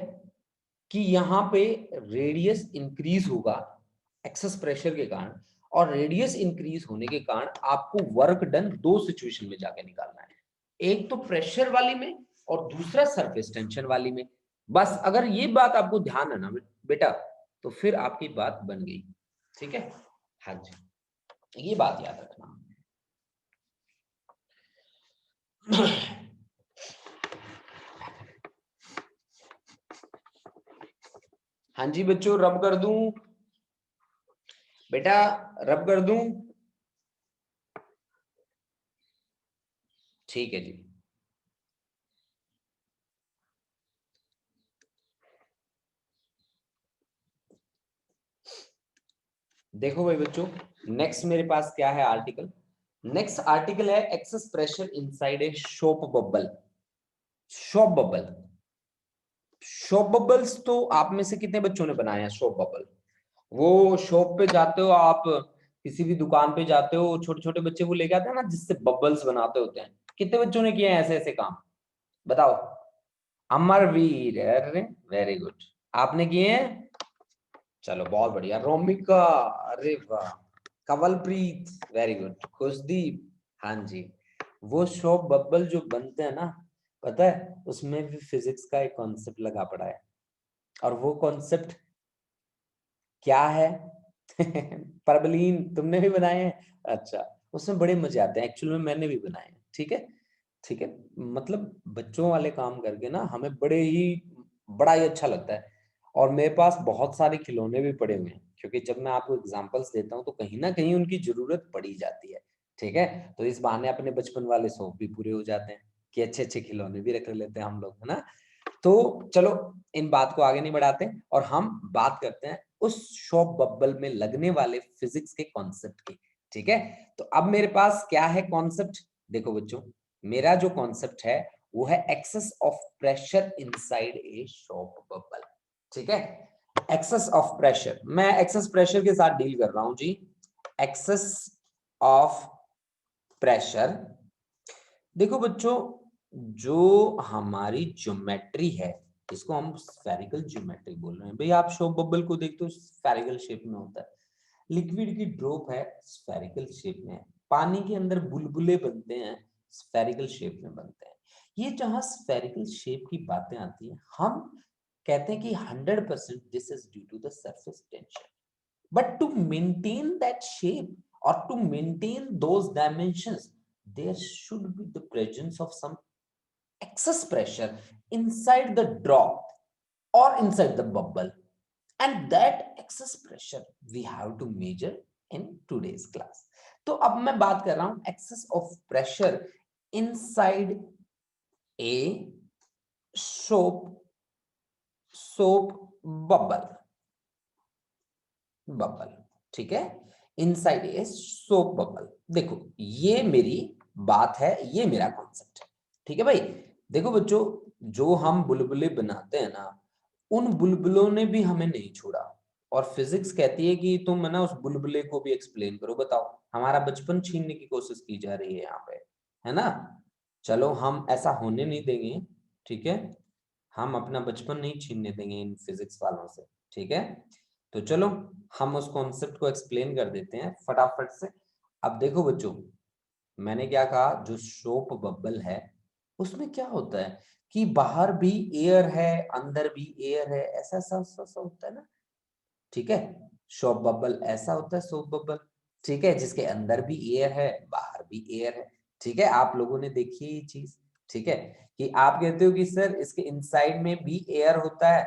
कि यहाँ पे रेडियस इंक्रीज होगा एक्सेस प्रेशर के कारण, और रेडियस इंक्रीज होने के कारण आपको वर्क डन दो सिचुएशन में जाके निकालना है, एक तो प्रेशर वाली में और दूसरा सरफेस टेंशन वाली में। बस अगर ये बात आपको ध्यान है ना बेटा, तो फिर आपकी बात बन गई, ठीक है। हाँ जी, ये बात याद रखना। हाँ जी बच्चों, रब कर दूं बेटा, रब कर दूं? ठीक है जी। देखो भाई बच्चों, नेक्स्ट मेरे पास क्या है आर्टिकल, नेक्स्ट आर्टिकल है access pressure inside a soap bubble. Shop bubble, shop bubbles तो आप में से कितने बच्चों ने बनाया है शॉप बबल? वो शॉप पे जाते हो आप, किसी भी दुकान पे जाते हो, छोटे छोटे बच्चे वो लेके आते हैं ना जिससे बबल्स बनाते होते हैं, कितने बच्चों ने किए हैं ऐसे ऐसे काम, बताओ। अमरवीर, अरे वेरी गुड, आपने किए हैं, चलो बहुत बढ़िया। रोमिका, अरे वाह। Kawalpreet, very good. खुशदीप, हाँ जी। वो शॉप बबल जो बनते हैं ना, पता है उसमें भी फिजिक्स का एक कॉन्सेप्ट लगा पड़ा है, और वो कॉन्सेप्ट क्या है? परबलीन, तुमने भी बनाए हैं? अच्छा, उसमें बड़े मजे आते हैं, एक्चुअल में मैंने भी बनाए हैं, ठीक है, ठीक है। मतलब बच्चों वाले काम करके ना हमें बड़ा ही अच्छा लगता है, और मेरे पास बहुत सारे खिलौने भी पड़े हुए हैं, क्योंकि जब मैं आपको एग्जांपल्स देता हूँ तो कहीं ना कहीं उनकी जरूरत पड़ी जाती है, ठीक है। तो इस बहाने अपने बचपन वाले शौक भी पूरे हो जाते हैं कि अच्छे अच्छे खिलौने भी रख लेते हैं हम लोग, है ना। तो चलो इन बात को आगे नहीं बढ़ाते, और हम बात करते हैं उस शॉप बबल में लगने वाले फिजिक्स के कॉन्सेप्ट की, ठीक है। तो अब मेरे पास क्या है कॉन्सेप्ट, देखो बच्चों, मेरा जो कॉन्सेप्ट है वो है excess of pressure inside a soap bubble, ठीक है। एक्सेस ऑफ प्रेशर, मैं एक्सेस प्रेशर के साथ डील कर रहा हूं जी। एक्सेस ऑफ प्रेशर, देखो बच्चों, जो हमारी ज्योमेट्री है इसको हम स्फेरिकल ज्योमेट्री बोल रहे हैं। भाई आप शॉप बबल को देखते हो स्फेरिकल शेप में होता है, लिक्विड की ड्रॉप है स्फेरिकल शेप में है, पानी के अंदर बुलबुले बनते हैं स्फेरिकल शेप में बनते हैं। ये जहां स्फेरिकल शेप की बातें आती हैं, हम कहते हैं कि 100% this is due to the surface tension, but to maintain that shape और to maintain those dimensions there should be the presence of some excess pressure inside the drop or inside the bubble, and that excess pressure we have to measure in today's class. तो अब मैं बात कर रहा हूं excess of pressure inside a soap bubble, ठीक है, inside a soap bubble. देखो ये मेरी बात है, ये मेरा कॉन्सेप्ट है, ठीक है भाई। देखो बच्चों, जो हम बुलबुले बनाते हैं ना, उन बुलबुलों ने भी हमें नहीं छोड़ा, और फिजिक्स कहती है कि तुम है ना उस बुलबुले को भी एक्सप्लेन करो। बताओ, हमारा बचपन छीनने की कोशिश की जा रही है यहाँ पे, है ना। चलो हम ऐसा होने नहीं देंगे, ठीक है, हम अपना बचपन नहीं छीनने देंगे इन फिजिक्स वालों से, ठीक है। तो चलो हम उस कॉन्सेप्ट को एक्सप्लेन कर देते हैं फटाफट से। अब देखो बच्चों, मैंने क्या कहा, जो सोप बबल है उसमें क्या होता है कि बाहर भी एयर है, अंदर भी एयर है, ऐसा ऐसा ऐसा होता है ना, ठीक है। सोप बबल ऐसा होता है, सोप बबल, ठीक है, जिसके अंदर भी एयर है, बाहर भी एयर है, ठीक है। आप लोगों ने देखी है ये चीज, ठीक है, कि आप कहते हो कि सर इसके इनसाइड में भी एयर होता है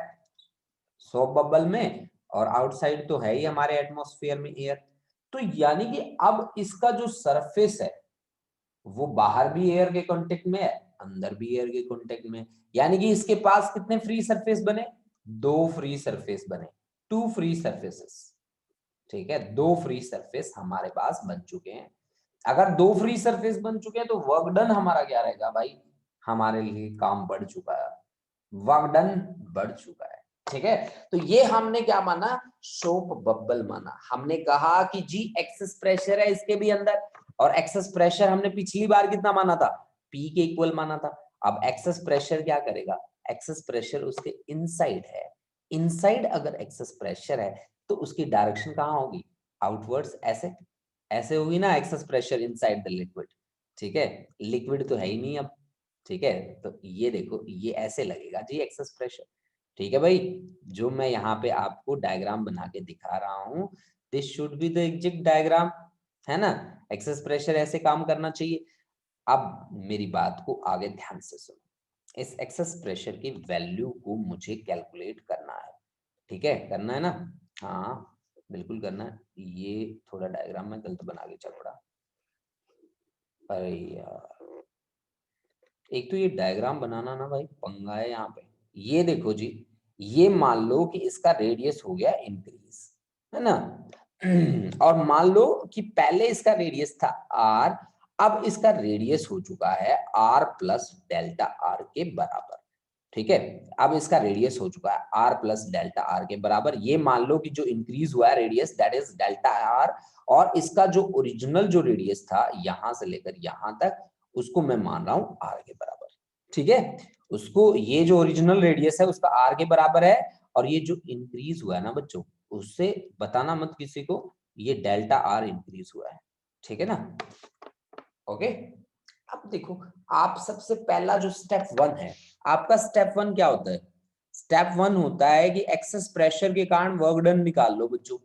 सोप बबल में, और आउटसाइड तो है ही हमारे एटमॉस्फेयर में एयर। तो यानी कि अब इसका जो सरफेस है वो बाहर भी एयर के कांटेक्ट में है, अंदर भी एयर के कांटेक्ट में, यानी कि इसके पास कितने फ्री सरफेस बने, 2 फ्री सरफेस बने, 2 फ्री सरफेसेस, ठीक है, 2 फ्री सरफेस हमारे पास बन चुके हैं। अगर 2 फ्री सरफेस बन चुके हैं तो वर्क डन हमारा क्या रहेगा भाई, हमारे लिए काम बढ़ चुका है, वर्क डन बढ़ चुका है, ठीक है। तो ये हमने क्या माना, सोप बबल माना। हमने कहा कि जी एक्सेस प्रेशर है इसके भी अंदर, और एक्सेस प्रेशर हमने पिछली बार कितना माना था, पी के इक्वल माना था। अब एक्सेस प्रेशर क्या करेगा, एक्सेस प्रेशर उसके इनसाइड है, इनसाइड अगर एक्सेस प्रेशर है तो उसकी डायरेक्शन कहाँ होगी, आउटवर्ड्स, ऐसे ऐसे होगी ना access pressure inside the liquid, ठीक है। लिक्विड तो है ही नहीं अब, ठीक है, तो ये देखो ये ऐसे लगेगा जी एक्सेस प्रेशर, ठीक है भाई। जो मैं यहाँ पे आपको डायग्राम बना के दिखा रहा हूँ, this should be the exact diagram, है ना। एक्सेस प्रेशर ऐसे काम करना चाहिए। अब मेरी बात को आगे ध्यान से सुनो, इस एक्सेस प्रेशर की वैल्यू को मुझे कैलकुलेट करना है, ठीक है, करना है ना, हाँ बिल्कुल करना है। ये थोड़ा डायग्राम में गलत बना के चल पड़ा, अरे यार, एक तो ये डायग्राम बनाना ना भाई पंगा है यहाँ पे। ये देखो जी, ये मान लो कि इसका रेडियस हो गया इंक्रीज, है ना, और मान लो कि पहले इसका रेडियस था r, अब इसका रेडियस हो चुका है r प्लस डेल्टा r के बराबर, ठीक है। अब इसका रेडियस हो चुका है r प्लस डेल्टा r के बराबर। ये मान लो कि जो इंक्रीज हुआ है radius that is delta r, और इसका जो ओरिजिनल जो रेडियस था यहां से लेकर यहां तक, उसको मैं मान रहा हूं r के बराबर, ठीक है। उसको, ये जो ओरिजिनल रेडियस है उसका r के बराबर है, और ये जो इंक्रीज हुआ है ना बच्चों, उससे बताना मत किसी को, ये डेल्टा r इंक्रीज हुआ है, ठीक है ना, ओके। अब देखो, आप सबसे पहला जो स्टेप 1 है, आपका स्टेप 1 क्या होता है, स्टेप 1 होता है कि एक्सेस प्रेशर के कारण वर्क डन निकाल लो बच्चों।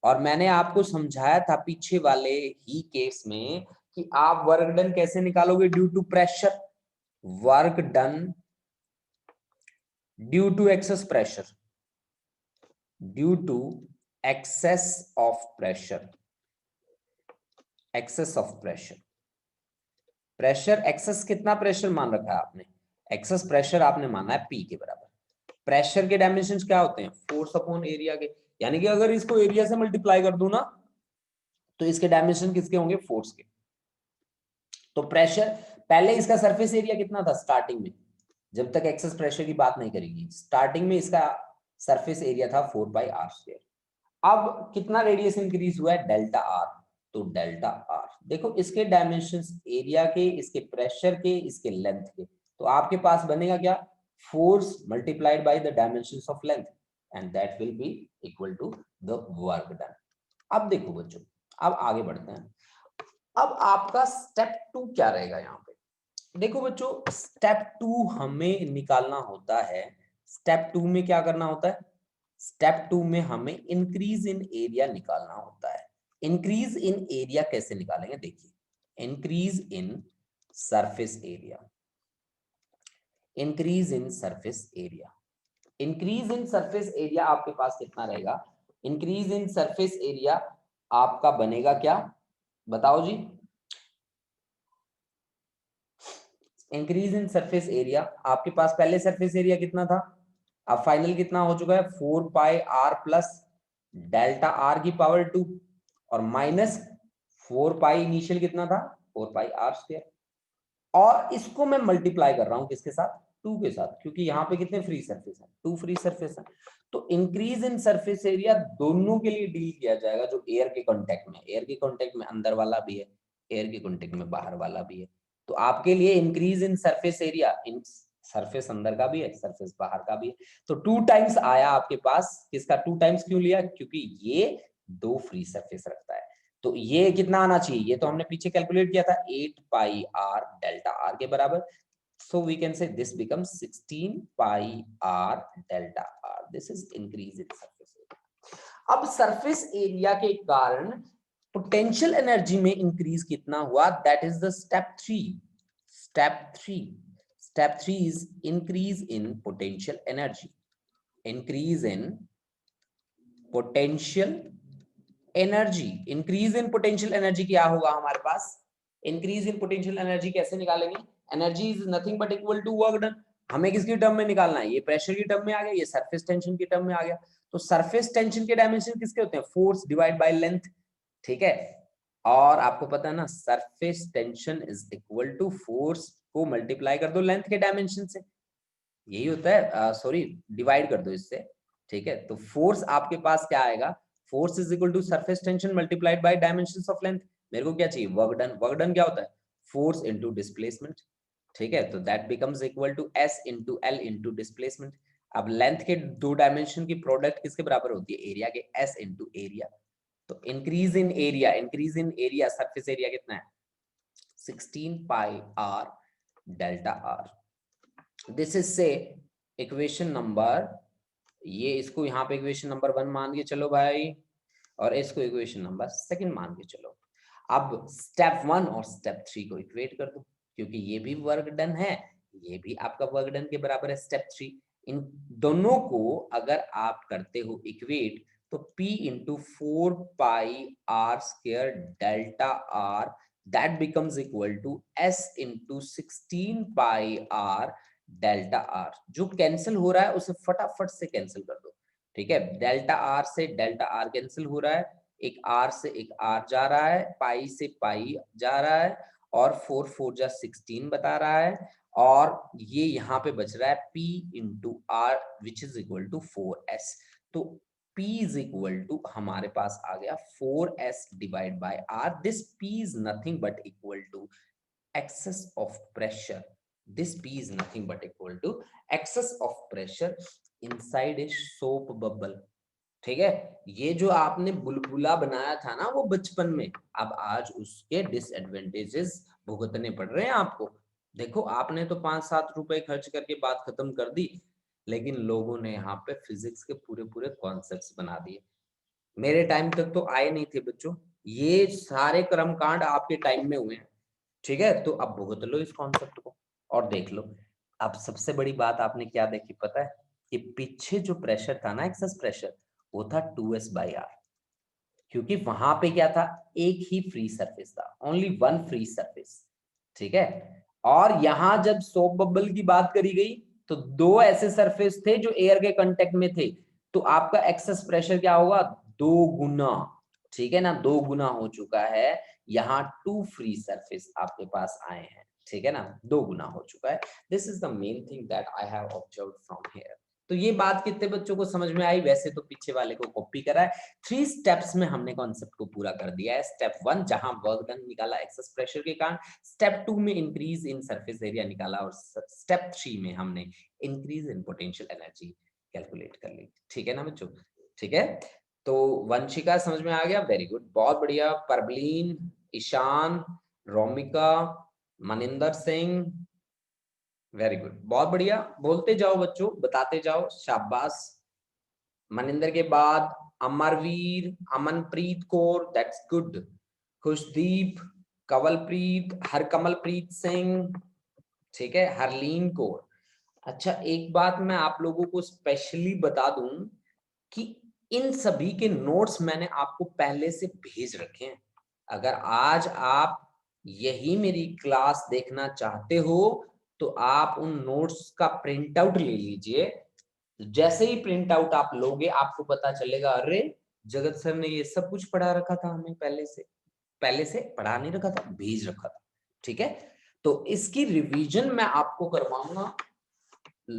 और मैंने आपको समझाया था पीछे वाले ही केस में कि आप वर्क डन कैसे निकालोगे, due to pressure, work done due to excess pressure, due to excess of pressure, excess of pressure, pressure excess, कितना प्रेशर मान रखा है आपने, एक्सेस प्रेशर आपने माना है पी के बराबर। प्रेशर के डायमेंशंस क्या होते हैं, फोर्स अपॉन एरिया के, यानी कि अगर इसको एरिया से मल्टीप्लाई कर दूं ना तो इसके डायमेंशन किसके होंगे, फोर्स के। तो प्रेशर, पहले इसका सरफेस एरिया कितना था स्टार्टिंग में, जब तक एक्सेस प्रेशर की बात नहीं करेंगे, स्टार्टिंग में इसका सरफेस एरिया था 4/r²। अब कितना रेडियस इंक्रीज हुआ है, डेल्टा आर, तो डेल्टा आर, देखो इसके डायमेंशंस एरिया के, इसके प्रेशर के, इसके लेंथ के, तो आपके पास बनेगा क्या, force multiplied by the dimensions of length, and that will be equal to the work done. अब देखो बच्चों, अब आगे बढ़ते हैं। अब आपका स्टेप 2 क्या रहेगा यहाँ पे, देखो बच्चों, स्टेप 2 हमें निकालना होता है, स्टेप 2 में क्या करना होता है, स्टेप 2 में हमें इंक्रीज इन एरिया निकालना होता है। इंक्रीज इन एरिया कैसे निकालेंगे, देखिए, increase in surface area, increase in surface area, increase in surface area आपके पास कितना रहेगा, इंक्रीज इन सरफेस एरिया आपका बनेगा क्या, बताओ जी, इंक्रीज इन सरफेस एरिया आपके पास पहले सरफेस एरिया कितना था, अब फाइनल कितना हो चुका है 4 pi R plus delta are की पावर 2 और माइनस 4 पाई इनिशियल कितना था 4 पाई आर स्क्वायर, और इसको मैं मल्टीप्लाई कर रहा हूं किसके साथ 2 के साथ, क्योंकि यहाँ पे कितने फ्री सरफेस है 2 फ्री सरफेस है। तो इंक्रीज इन सरफेस एरिया दोनों के लिए डील किया जाएगा, जो एयर के कांटेक्ट में, एयर के कांटेक्ट में अंदर वाला भी है, एयर के कांटेक्ट में बाहर वाला भी है। तो आपके लिए increase in surface area, in surface अंदर का भी है सरफेस बाहर का भी है, तो 2 टाइम्स आया आपके पास, किसका 2 टाइम्स क्यों लिया, क्योंकि ये 2 फ्री सरफेस रखता है। तो ये कितना आना चाहिए, ये तो हमने पीछे कैलकुलेट किया था 8 पाई आर डेल्टा आर के बराबर, so we can say this becomes 16 pi r delta r, this is increase in surface area। अब सरफेस एरिया के कारण पोटेंशियल एनर्जी में इंक्रीज कितना हुआ, that is the step 3, step 3 is increase in potential energy, increase in potential energy, increase in potential energy क्या होगा हमारे पास, इंक्रीज इन पोटेंशियल एनर्जी कैसे निकालेंगे, energy is nothing but equal to work done, हमें किसकी टर्म में निकालना है, ये प्रेशर की टर्म में आ गया, ये सरफेस टेंशन की टर्म में आ गया, तो सरफेस टेंशन के डायमेंशन किसके होते हैं, फोर्स डिवाइड बाय लेंथ, ठीक है, और आपको पता है ना surface tension is equal to force को मल्टीप्लाई कर दो लेंथ के डायमेंशन से, यही होता है, सॉरी डिवाइड कर दो इससे, ठीक है, तो फोर्स आपके पास क्या आएगा, force is equal to surface tension multiplied by dimensions of length, मेरे को क्या चाहिए वर्क डन, वर्क डन क्या होता है फोर्स इनटू डिस्प्लेसमेंट, ठीक है, तो that becomes equal to S into L into displacement. अब लेंथ के 2 डायमेंशन की प्रोडक्ट किसके बराबर होती है, एरिया के, एस इनटू एरिया, तो increase in area, increase in area surface area कितना है 16 pi R delta R, this is say equation number, ये इसको यहाँ पे इक्वेशन नंबर 1 मान के चलो भाई, और इसको इक्वेशन नंबर 2 मान के चलो। अब स्टेप 1 और स्टेप 3 को इक्वेट कर दो, क्योंकि ये भी वर्क डन है, ये भी आपका वर्क डन के बराबर है स्टेप 3, इन दोनों को अगर आप करते हो इक्वेट, तो P into 4 pi R square delta R, that becomes equal to S into 16 pi R delta R, जो कैंसिल हो रहा है उसे फटाफट से कैंसिल कर दो, ठीक है, डेल्टा आर से डेल्टा आर कैंसिल हो रहा है, एक आर से एक आर जा रहा है, पाई से पाई जा रहा है, और 4 4 जा 16 बता रहा है, और ये यहाँ पे बच रहा है P into R which is equal to 4S, तो P इज इक्वल टू हमारे पास आ गया 4S divide by R, this P is nothing but equal to excess of pressure, this P is nothing but equal to excess of pressure inside a soap bubble, ठीक है, ये जो आपने बुलबुला बनाया था ना वो बचपन में, अब आज उसके डिसएडवांटेजेस भुगतने पड़ रहे हैं आपको, देखो आपने तो 5-7 रुपए खर्च करके बात खत्म कर दी, लेकिन लोगों ने यहाँ पे फिजिक्स के पूरे पूरे कॉन्सेप्ट्स बना दिए, मेरे टाइम तक तो आए नहीं थे बच्चों, ये सारे कर्मकांड आपके टाइम में हुए हैं, ठीक है, तो अब भुगत लो इस कॉन्सेप्ट को और देख लो। अब सबसे बड़ी बात आपने क्या देखी पता है, कि पीछे जो प्रेशर था ना एक्सेस प्रेशर, वो था 2S बाई आर, क्योंकि वहां पे क्या था एक ही फ्री सरफेस था, ओनली 1 फ्री सरफेस, ठीक है, और यहां जब सोप बबल की बात करी गई तो 2 ऐसे सरफेस थे जो एयर के कांटेक्ट में थे, तो आपका एक्सेस प्रेशर क्या होगा 2 गुना, ठीक है ना, 2 गुना हो चुका है, यहाँ 2 फ्री सरफेस आपके पास आए हैं, ठीक है ना, 2 गुना हो चुका है, this is the main thing that I have observed from here. तो ये बात कितने बच्चों को समझ में आई, वैसे तो पीछे वाले को कॉपी करा है, 3 स्टेप्स में हमने कॉन्सेप्ट को पूरा कर दिया है, स्टेप 1 जहां वर्क डन निकाला एक्सेस प्रेशर के कारण, स्टेप 2 में इंक्रीज इन सरफेस एरिया निकाला, और स्टेप 3 में हमने increase in potential energy calculate कर ली, ठीक है ना बच्चों, ठीक है, तो वंशिका समझ में आ गया, वेरी गुड, बहुत बढ़िया, परबलीन, ईशान, रोमिका, मनिंदर सिंह, वेरी गुड, बहुत बढ़िया, बोलते जाओ बच्चों, बताते जाओ, शाबाश, मनिंदर के बाद अमरवीर, अमनप्रीत कौर, दैट्स गुड, खुशदीप, कंवलप्रीत, हरकमलप्रीत सिंह, ठीक है, हरलीन कौर। अच्छा, एक बात मैं आप लोगों को स्पेशली बता दूं कि इन सभी के नोट्स मैंने आपको पहले से भेज रखे हैं। अगर आज आप यही मेरी क्लास देखना चाहते हो तो आप उन नोट्स का प्रिंट आउट ले लीजिए। जैसे ही प्रिंट आउट आप लोगे आपको पता चलेगा, अरे जगत सर ने ये सब कुछ पढ़ा रखा था, हमें पहले से पढ़ा नहीं रखा था, भेज रखा था। ठीक है, तो इसकी रिवीजन मैं आपको करवाऊंगा।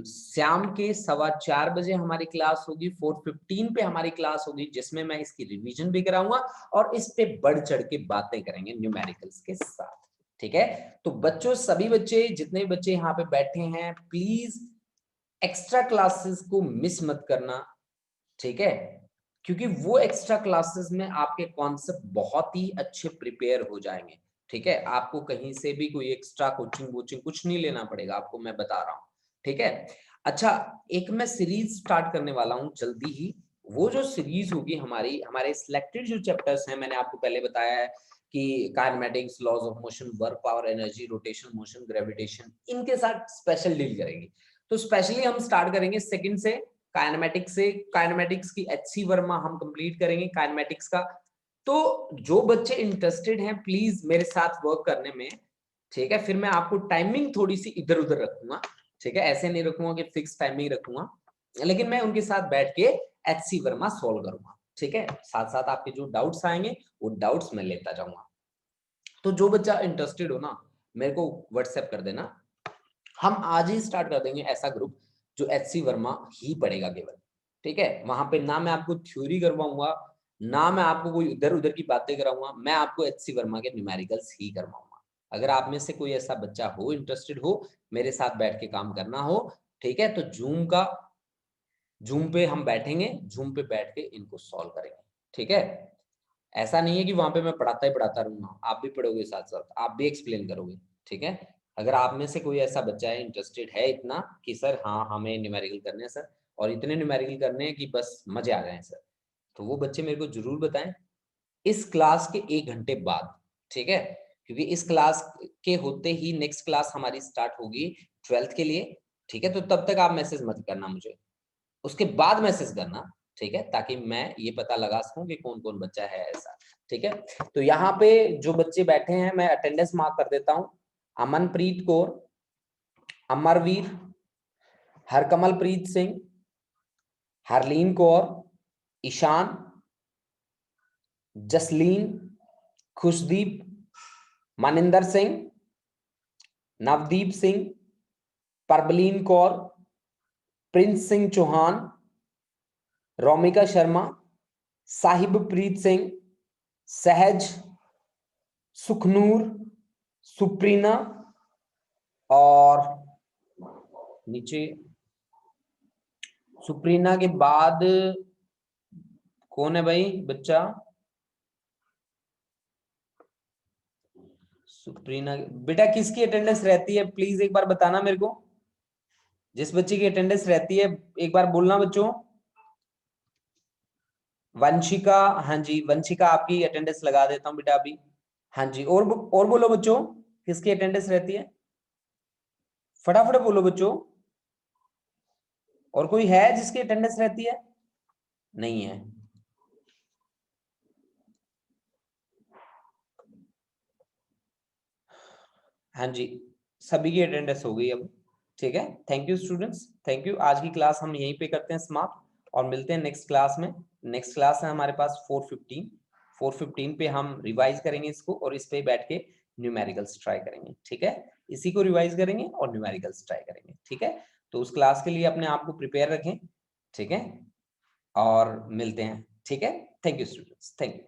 शाम के 4:15 बजे हमारी क्लास होगी, 4:15 पे हमारी क्लास होगी, जिसमें मैं इसकी रिवीजन भी कराऊंगा और इस पे बढ़ चढ़ के बातें करेंगे न्यूमेरिकल्स के साथ। ठीक है, तो बच्चों, सभी बच्चे, जितने भी बच्चे यहाँ पे बैठे हैं, प्लीज एक्स्ट्रा क्लासेस को मिस मत करना। ठीक है, क्योंकि वो एक्स्ट्रा क्लासेस में आपके कॉन्सेप्ट बहुत ही अच्छे प्रिपेयर हो जाएंगे। ठीक है, आपको कहीं से भी कोई एक्स्ट्रा कोचिंग वोचिंग कुछ नहीं लेना पड़ेगा, आपको मैं बता रहा हूँ। ठीक है, अच्छा, एक मैं सीरीज स्टार्ट करने वाला हूँ जल्दी ही। वो जो सीरीज होगी हमारे सिलेक्टेड जो चैप्टर्स हैं, मैंने आपको पहले बताया है कि kinematics, laws of motion, work, power, energy, rotation, motion, gravitation, इनके साथ स्पेशल डील करेंगे। तो स्पेशली हम स्टार्ट करेंगे सेकंड से, काइनेमेटिक्स की एचसी वर्मा हम कंप्लीट करेंगे काइनेमेटिक्स का। तो जो बच्चे इंटरेस्टेड हैं प्लीज मेरे साथ वर्क करने में। ठीक है, फिर मैं आपको टाइमिंग थोड़ी सी इधर उधर रखूंगा। ठीक है, ऐसे नहीं रखूंगा कि फिक्स टाइमिंग रखूंगा, लेकिन मैं उनके साथ बैठ के एचसी वर्मा सॉल्व करूंगा। ठीक है, साथ साथ आपके जो डाउट्स आएंगे वो डाउट्स मैं लेता जाऊंगा। तो जो बच्चा इंटरेस्टेड हो ना, मेरे को व्हाट्सएप कर देना, हम आज ही स्टार्ट कर देंगे ऐसा ग्रुप जो एचसी वर्मा ही पढ़ेगा केवल। ठीक है, वहां पे ना मैं आपको थ्योरी करवाऊंगा, ना मैं आपको कोई इधर उधर की बातें कराऊंगा, मैं आपको एचसी वर्मा के न्यूमेरिकल्स ही करवाऊंगा। अगर आप में से कोई ऐसा बच्चा हो, इंटरेस्टेड हो, मेरे साथ बैठ के काम करना हो, ठीक है, तो जूम पे हम बैठेंगे, जूम पे बैठ के इनको सॉल्व करेंगे। ठीक है, ऐसा नहीं है कि वहां पे मैं पढ़ाता ही पढ़ाता रहूंगा, आप भी पढ़ोगे साथ साथ, आप भी एक्सप्लेन करोगे। ठीक है, अगर आप में से कोई ऐसा बच्चा है, इंटरेस्टेड है इतना कि सर हाँ हमें न्यूमेरिकल करने हैं सर, और इतने न्यूमेरिकल करने हैं कि बस मजे आ जाए सर, तो वो बच्चे मेरे को जरूर बताएं इस क्लास के 1 घंटे बाद। ठीक है, क्योंकि इस क्लास के होते ही नेक्स्ट क्लास हमारी स्टार्ट होगी 12th के लिए। ठीक है, तो तब तक आप मैसेज मत करना मुझे, उसके बाद मैसेज करना। ठीक है, ताकि मैं ये पता लगा सकूं कि कौन कौन बच्चा है ऐसा। ठीक है, तो यहाँ पे जो बच्चे बैठे हैं मैं अटेंडेंस मार्क कर देता हूं। अमनप्रीत कौर, अमरवीर, हरकमलप्रीत सिंह, हरलीन कौर, ईशान, जसलीन, खुशदीप, मनिंदर सिंह, नवदीप सिंह, परबलीन कौर, प्रिंस सिंह चौहान, रोमिका शर्मा, साहिबप्रीत सिंह, सहज, सुखनूर, सुप्रीना, और नीचे सुप्रीना के बाद कौन है भाई बच्चा? सुप्रीना बेटा किसकी अटेंडेंस रहती है, प्लीज एक बार बताना मेरे को, जिस बच्चे की अटेंडेंस रहती है एक बार बोलना बच्चों। वंशिका, हाँ जी वंशिका आपकी अटेंडेंस लगा देता हूँ बेटा अभी। हाँ जी, और बोलो बच्चों, किसकी अटेंडेंस रहती है, फटाफट बोलो बच्चों। और कोई है जिसकी अटेंडेंस रहती है? नहीं है। हाँ जी, सभी की अटेंडेंस हो गई अब। ठीक है, thank you students, thank you. आज की क्लास हम यहीं पे करते हैं समाप्त और मिलते हैं नेक्स्ट क्लास में। नेक्स्ट क्लास है हमारे पास 4:15 पे हम रिवाइज करेंगे इसको, और इस पे बैठ के न्यूमेरिकल्स ट्राई करेंगे। ठीक है, इसी को रिवाइज करेंगे और न्यूमेरिकल्स ट्राई करेंगे। ठीक है, तो उस क्लास के लिए अपने आप को प्रिपेयर रखें। ठीक है, और मिलते हैं। ठीक है, thank you students, thank you.